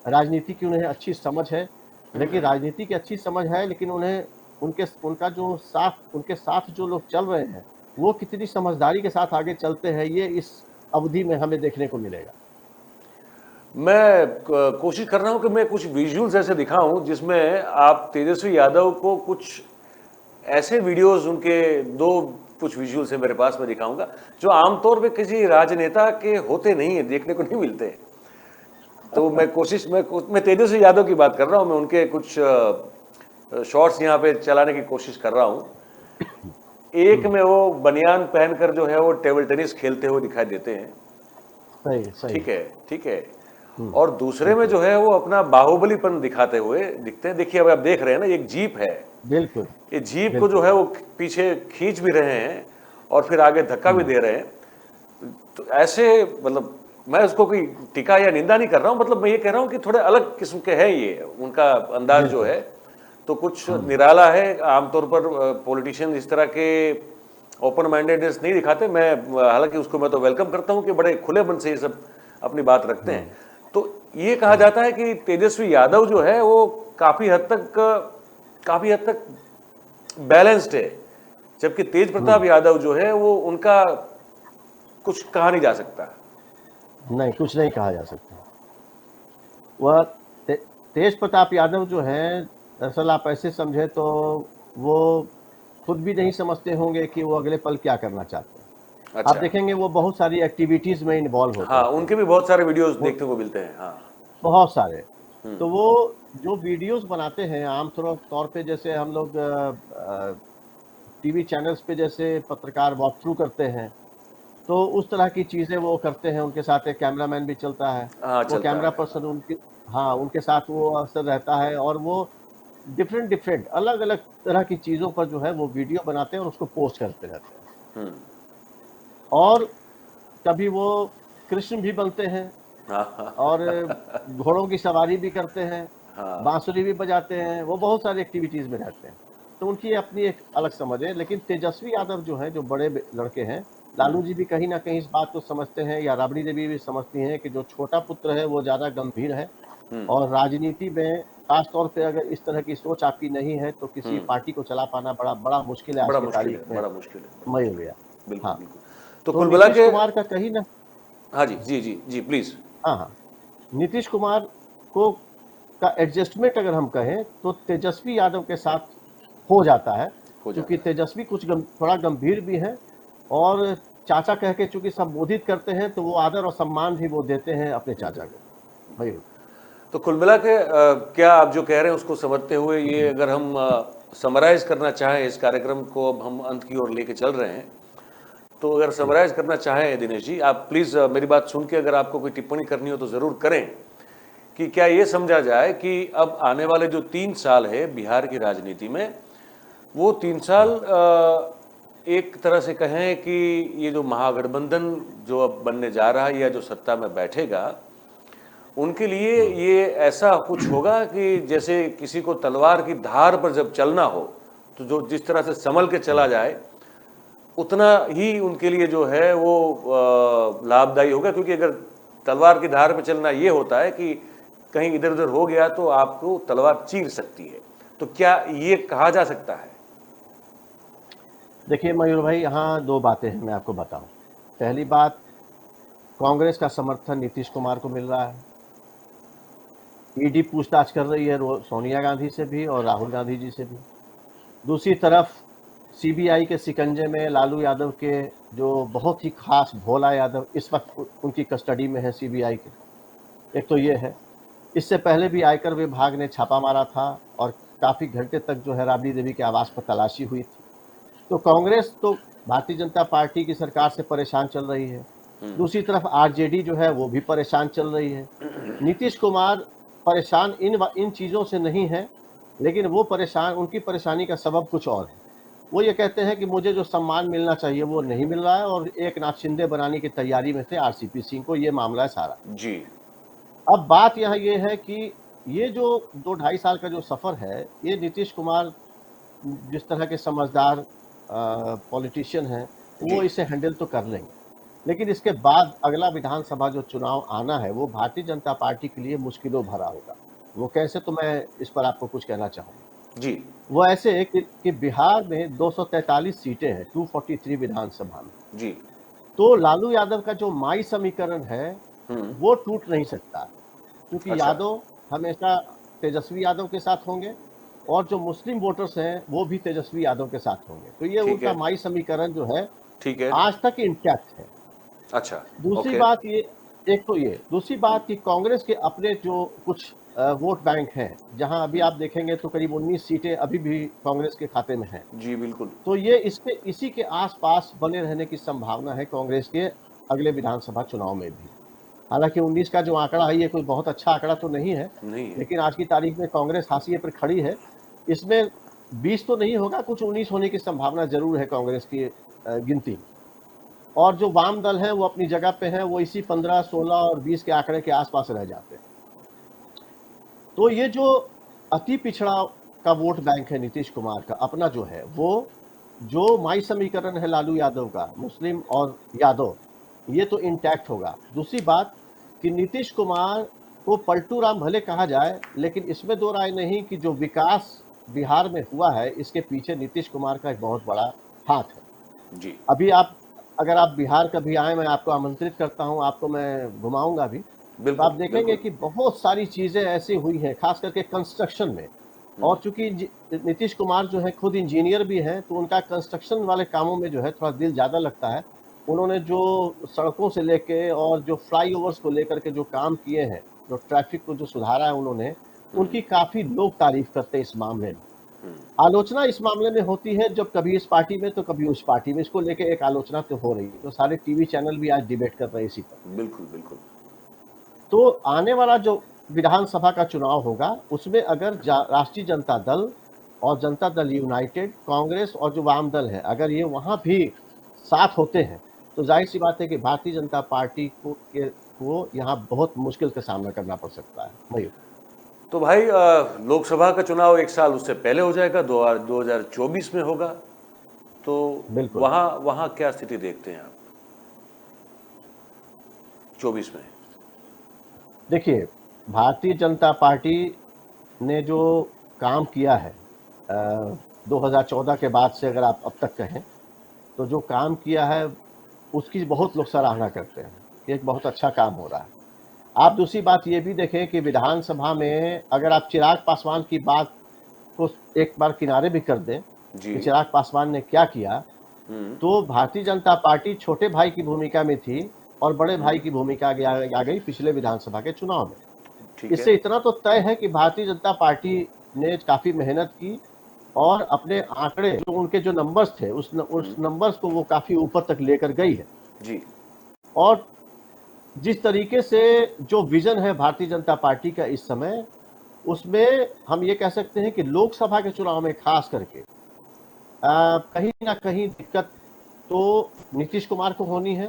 राजनीति की उन्हें अच्छी समझ है। लेकिन राजनीति की अच्छी समझ है, लेकिन उन्हें उनके साथ जो लोग चल रहे हैं, वो कितनी समझदारी के साथ आगे चलते हैं, ये इस अवधि में हमें देखने को मिलेगा। मैं कोशिश कर रहा हूं कि मैं कुछ विजुअल्स ऐसे दिखाऊं जिसमें आप तेजस्वी यादव को कुछ ऐसे वीडियोस उनके दो कुछ विजुअल्स है मेरे पास, मैं दिखाऊंगा जो आमतौर पे किसी राजनेता के होते नहीं है, देखने को नहीं मिलते। तो मैं तेजस्वी यादव की बात कर रहा हूं, मैं उनके कुछ शॉर्ट्स यहाँ पे चलाने की कोशिश कर रहा हूं। एक में वो बनियान पहनकर जो है वो टेबल टेनिस खेलते हुए दिखाई देते हैं, सही सही। ठीक है ठीक है। और दूसरे में जो है वो अपना बाहुबलीपन दिखाते हुए दिखते हैं। देखिए अब आप देख रहे हैं ना, एक जीप है, बिल्कुल ये जीप को जो है वो पीछे खींच भी रहे हैं और फिर आगे धक्का भी दे रहे हैं। तो ऐसे मतलब मैं उसको कोई टीका या निंदा नहीं कर रहा हूं, मतलब मैं ये कह रहा हूं कि थोड़े अलग किस्म के हैं ये, उनका अंदाज जो है तो कुछ निराला है। आमतौर पर पॉलिटिशियन इस तरह के ओपन माइंडेडनेस नहीं दिखाते। मैं हालांकि उसको मैं तो वेलकम करता हूं कि बड़े खुले मन से ये सब अपनी बात रखते हैं। तो ये कहा जाता है कि तेजस्वी यादव जो है वो काफी हद तक बैलेंस्ड है, जबकि तेज प्रताप यादव जो है वो उनका कुछ कहा नहीं जा सकता। नहीं, कुछ नहीं कहा जा सकता। वह तेज प्रताप यादव जो हैं, दरअसल आप ऐसे समझे तो वो खुद भी नहीं समझते होंगे कि वो अगले पल क्या करना चाहते हैं। आप अच्छा, देखेंगे वो बहुत सारी एक्टिविटीज में इन्वॉल्व होते हाँ, हैं, उनके भी बहुत सारे वीडियोस देखने को मिलते हैं। हाँ, बहुत सारे। तो वो जो वीडियोस बनाते हैं आम तौर पे, जैसे हम लोग टीवी चैनल्स पे जैसे पत्रकार वॉक थ्रू करते हैं, तो उस तरह की चीज़ें वो करते हैं। उनके साथ एक कैमरामैन भी चलता है, हाँ वो चलता कैमरा है। पर्सन उनके साथ वो अक्सर रहता है। और वो डिफरेंट अलग अलग तरह की चीज़ों पर जो है वो वीडियो बनाते हैं और उसको पोस्ट करते रहते हैं। और कभी वो कृष्ण भी बनते हैं हाँ और घोड़ों की सवारी भी करते हैं, हाँ बांसुरी भी बजाते हैं, वो बहुत सारी एक्टिविटीज़ में रहते हैं। तो उनकी अपनी एक अलग समझ है। लेकिन तेजस्वी यादव जो हैं, जो बड़े लड़के हैं, लालू जी भी कहीं ना कहीं इस बात को समझते हैं, या राबड़ी देवी भी समझती हैं कि जो छोटा पुत्र है वो ज़्यादा गंभीर है, और राजनीति में खास तौर पे अगर इस तरह की सोच आपकी नहीं है तो किसी पार्टी को चला पाना बड़ा बड़ा मुश्किल है आज बड़ा की मुश्किल है, तारीख में। बड़ा मुश्किल है, बड़ा मई हो मुश्किल गया। है। बिल्कुल, हाँ, बिल्कुल। तो तो कुल मिला नीतीश के कुमार का कहीं ना, हाँ जी, जी, जी, जी, प्लीज़। हाँ हाँ, नीतीश कुमार को का एडजस्टमेंट अगर हम कहें तो तेजस्वी यादव के साथ हो जाता है, हो क्योंकि जाता है। तेजस्वी कुछ थोड़ा गंभीर भी है, और चाचा कह के चूंकि संबोधित करते हैं तो वो आदर और सम्मान भी वो देते हैं अपने चाचा को। भाई, तो कुल मिला के क्या आप जो कह रहे हैं उसको समझते हुए ये अगर हम समराइज़ करना चाहें इस कार्यक्रम को, अब हम अंत की ओर लेके चल रहे हैं, तो अगर समराइज़ करना चाहें दिनेश जी, आप प्लीज़ मेरी बात सुन के अगर आपको कोई टिप्पणी करनी हो तो ज़रूर करें, कि क्या ये समझा जाए कि अब आने वाले जो 3 साल है बिहार की राजनीति में, वो 3 साल एक तरह से कहें कि ये जो महागठबंधन जो अब बनने जा रहा है या जो सत्ता में बैठेगा, उनके लिए ये ऐसा कुछ होगा कि जैसे किसी को तलवार की धार पर जब चलना हो, तो जो जिस तरह से संभल के चला जाए, उतना ही उनके लिए जो है वो लाभदायी होगा, क्योंकि अगर तलवार की धार पर चलना ये होता है कि कहीं इधर उधर हो गया तो आपको तलवार चीर सकती है। तो क्या ये कहा जा सकता है? देखिए मयूर भाई, यहाँ दो बातें हैं, मैं आपको बताऊं। पहली बात, कांग्रेस का समर्थन नीतीश कुमार को मिल रहा है। ईडी पूछताछ कर रही है सोनिया गांधी से भी और राहुल गांधी जी से भी। दूसरी तरफ सीबीआई के शिकंजे में लालू यादव के जो बहुत ही खास भोला यादव इस वक्त उनकी कस्टडी में है सीबीआई के। एक तो ये है। इससे पहले भी आयकर विभाग ने छापा मारा था और काफ़ी घंटे तक जो है राबड़ी देवी के आवास पर तलाशी हुई थी। तो कांग्रेस तो भारतीय जनता पार्टी की सरकार से परेशान चल रही है, दूसरी तरफ आरजेडी जो है वो भी परेशान चल रही है। नीतीश कुमार परेशान इन चीज़ों से नहीं है, लेकिन वो परेशान, उनकी परेशानी का सबब कुछ और है। वो ये कहते हैं कि मुझे जो सम्मान मिलना चाहिए वो नहीं मिल रहा है, और एक नाथ शिंदे बनाने की तैयारी में थे आरसीपी सिंह को, ये मामला है सारा। जी। अब बात यहाँ ये है कि ये जो 2-2.5 साल का जो सफ़र है, ये नीतीश कुमार जिस तरह के समझदार पॉलिटिशियन हैं, वो इसे हैंडल तो कर लेंगे। लेकिन इसके बाद अगला विधानसभा जो चुनाव आना है, वो भारतीय जनता पार्टी के लिए मुश्किलों भरा होगा। वो कैसे, तो मैं इस पर आपको कुछ कहना चाहूँगा। जी। वो ऐसे है कि बिहार में 243 सीटें हैं, 243 विधानसभा में। जी। तो लालू यादव का जो माई समीकरण है, वो टूट नहीं सकता, क्योंकि अच्छा। यादव हमेशा तेजस्वी यादव के साथ होंगे, और जो मुस्लिम वोटर्स हैं वो भी तेजस्वी यादव के साथ होंगे। तो ये ठीक उनका है। माई समीकरण जो है ठीक है। आज तक इंटैक्ट है। अच्छा। दूसरी ओके। बात ये, एक तो ये, दूसरी बात कि कांग्रेस के अपने जो कुछ वोट बैंक हैं, जहां अभी आप देखेंगे तो करीब 19 सीटें अभी भी कांग्रेस के खाते में हैं। जी बिल्कुल। तो ये इसी के आसपास बने रहने की संभावना है कांग्रेस के अगले विधानसभा चुनाव में भी। हालांकि 19 का जो आंकड़ा है, ये कोई बहुत अच्छा आंकड़ा तो नहीं है, नहीं है। लेकिन आज की तारीख में कांग्रेस हाशिए पर खड़ी है। इसमें 20 तो नहीं होगा, कुछ 19 होने की संभावना जरूर है कांग्रेस की गिनती में। और जो वाम दल है वो अपनी जगह पे है, वो इसी 15, 16 और 20 के आंकड़े के आसपास रह जाते हैं। तो ये जो अति पिछड़ा का वोट बैंक है नीतीश कुमार का अपना जो है, वो जो माई समीकरण है लालू यादव का, मुस्लिम और यादव, ये तो इंटैक्ट होगा। दूसरी बात कि नीतीश कुमार को पलटू राम भले कहा जाए, लेकिन इसमें दो राय नहीं कि जो विकास बिहार में हुआ है, इसके पीछे नीतीश कुमार का एक बहुत बड़ा हाथ है। जी। अभी अगर आप बिहार कभी आए, मैं आपको आमंत्रित करता हूं, आपको मैं घुमाऊंगा भी, तो आप बिल्कुल, देखेंगे बिल्कुल। कि बहुत सारी चीज़ें ऐसी हुई हैं, खास करके कंस्ट्रक्शन में। और चूंकि नीतीश कुमार जो है खुद इंजीनियर भी हैं, तो उनका कंस्ट्रक्शन वाले कामों में जो है थोड़ा दिल ज़्यादा लगता है। उन्होंने जो सड़कों से लेके और जो फ्लाईओवर्स को लेकर के जो काम किए हैं, जो ट्रैफिक को जो सुधारा है उन्होंने, उनकी काफ़ी लोग तारीफ करते हैं इस मामले में। आलोचना इस मामले में होती है जब कभी इस पार्टी में तो कभी उस पार्टी में, इसको लेके एक आलोचना तो हो रही है, तो सारे टीवी चैनल भी आज डिबेट कर रहे हैं इसी पर। बिल्कुल, बिल्कुल। तो आने वाला जो विधानसभा का चुनाव होगा, उसमें अगर राष्ट्रीय जनता दल और जनता दल यूनाइटेड, कांग्रेस और जो वाम दल है, अगर ये वहाँ भी साथ होते हैं, तो जाहिर सी बात है कि भारतीय जनता पार्टी को यहाँ बहुत मुश्किल का सामना करना पड़ सकता है। मयूर। तो भाई लोकसभा का चुनाव एक साल उससे पहले हो जाएगा, 2024 में होगा, तो बिल्कुल। वहाँ क्या स्थिति देखते हैं आप 24 में? देखिए, भारतीय जनता पार्टी ने जो काम किया है 2014 के बाद से, अगर आप अब तक कहें, तो जो काम किया है उसकी बहुत लोग सराहना करते हैं कि एक बहुत अच्छा काम हो रहा है। आप दूसरी बात ये भी देखें कि विधानसभा में अगर आप चिराग पासवान की बात को एक बार किनारे भी कर दें जी। कि चिराग पासवान ने क्या किया, तो भारतीय जनता पार्टी छोटे भाई की भूमिका में थी और बड़े भाई की भूमिका आ गई पिछले विधानसभा के चुनाव में। ठीक इससे है। इतना तो तय है कि भारतीय जनता पार्टी ने काफ़ी मेहनत की और अपने आंकड़े, जो उनके जो नंबर्स थे, उस नंबर्स को वो काफ़ी ऊपर तक लेकर गई है। जी। और जिस तरीके से जो विज़न है भारतीय जनता पार्टी का इस समय, उसमें हम ये कह सकते हैं कि लोकसभा के चुनाव में खास करके कहीं न कहीं दिक्कत तो नीतीश कुमार को होनी है,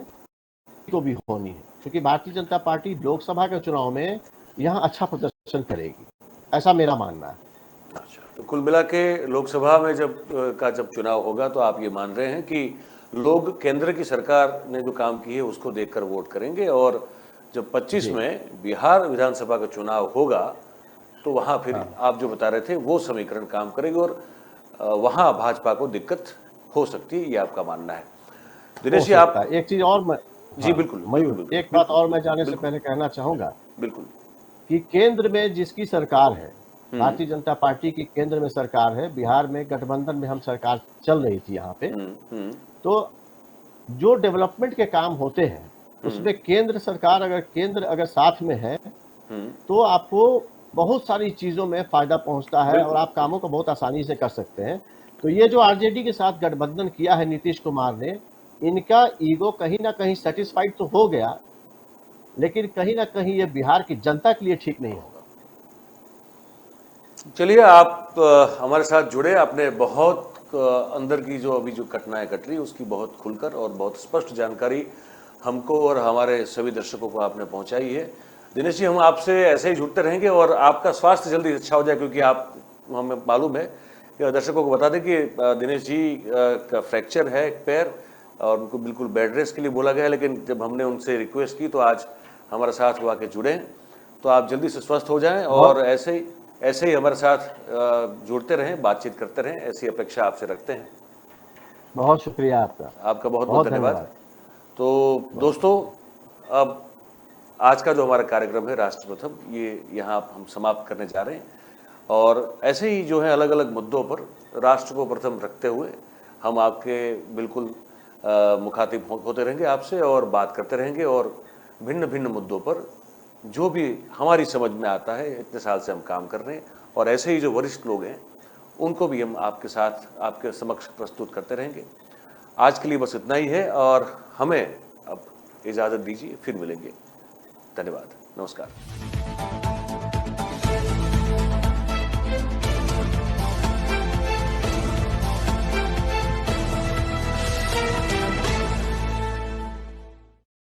को भी होनी है, क्योंकि भारतीय जनता पार्टी लोकसभा के चुनाव में यहाँ अच्छा प्रदर्शन करेगी, ऐसा मेरा मानना है। अच्छा, तो कुल मिला के लोकसभा में जब चुनाव होगा तो आप ये मान रहे हैं कि लोग केंद्र की सरकार ने जो काम की है उसको देखकर वोट करेंगे, और जब 25 जी। में बिहार विधानसभा का चुनाव होगा तो वहाँ फिर हाँ। आप जो बता रहे थे वो समीकरण काम करेगी, और वहाँ भाजपा को दिक्कत हो सकती है, ये आपका मानना है। हो दिनेश जी सकता आप। है। एक चीज़ और मैं, जी हाँ, बिल्कुल बिल्कुल मयूर, बिल्कुल एक बात बिल्कुल और मैं जाने से बिल्कुल पहले कहना चाहूँगा बिल्कुल। कि केंद्र में जिसकी सरकार है, भारतीय जनता पार्टी की केंद्र में सरकार है, बिहार में गठबंधन में हम सरकार चल रही थी यहाँ पे, तो जो डेवलपमेंट के काम होते हैं, उसमें केंद्र अगर साथ में है, तो आपको बहुत सारी चीज़ों में फ़ायदा पहुँचता है और बिल्कुल आप कामों को बहुत आसानी से कर सकते हैं। तो ये जो आरजेडी के साथ गठबंधन किया है नीतीश कुमार ने, इनका ईगो कहीं न कहीं सैटिस्फाइड तो हो गया, लेकिन कहीं न कहीं ये बिहार की जनता के लिए ठीक नहीं होगा। चलिए, आप हमारे साथ जुड़े, आपने बहुत अंदर की जो अभी जो घटनाएं घट रही उसकी बहुत खुलकर और बहुत स्पष्ट जानकारी हमको और हमारे सभी दर्शकों को आपने पहुंचाई है। दिनेश जी, हम आपसे ऐसे ही जुड़ते रहेंगे और आपका स्वास्थ्य जल्दी अच्छा हो जाए, क्योंकि आप, हमें मालूम है कि दर्शकों को बता दें कि दिनेश जी का फ्रैक्चर है एक पैर, और उनको बिल्कुल बेड रेस्ट के लिए बोला गया है, लेकिन जब हमने उनसे रिक्वेस्ट की तो आज हमारे साथ वो आके जुड़े हैं। तो आप जल्दी से स्वस्थ हो जाएं और ऐसे ही हमारे साथ जुड़ते रहें, बातचीत करते रहें, ऐसी अपेक्षा आपसे रखते हैं। बहुत शुक्रिया आपका। आपका बहुत बहुत बहुत धन्यवाद। धन्यवाद। तो दोस्तों, अब आज का जो हमारा कार्यक्रम है राष्ट्र प्रथम, ये यहाँ हम समाप्त करने जा रहे हैं, और ऐसे ही जो है अलग अलग मुद्दों पर राष्ट्र को प्रथम रखते हुए हम आपके बिल्कुल मुखातिब होते रहेंगे आपसे, और बात करते रहेंगे, और भिन्न भिन्न मुद्दों पर जो भी हमारी समझ में आता है, इतने साल से हम काम कर रहे हैं, और ऐसे ही जो वरिष्ठ लोग हैं उनको भी हम आपके साथ, आपके समक्ष प्रस्तुत करते रहेंगे। आज के लिए बस इतना ही है, और हमें अब इजाज़त दीजिए, फिर मिलेंगे। धन्यवाद, नमस्कार।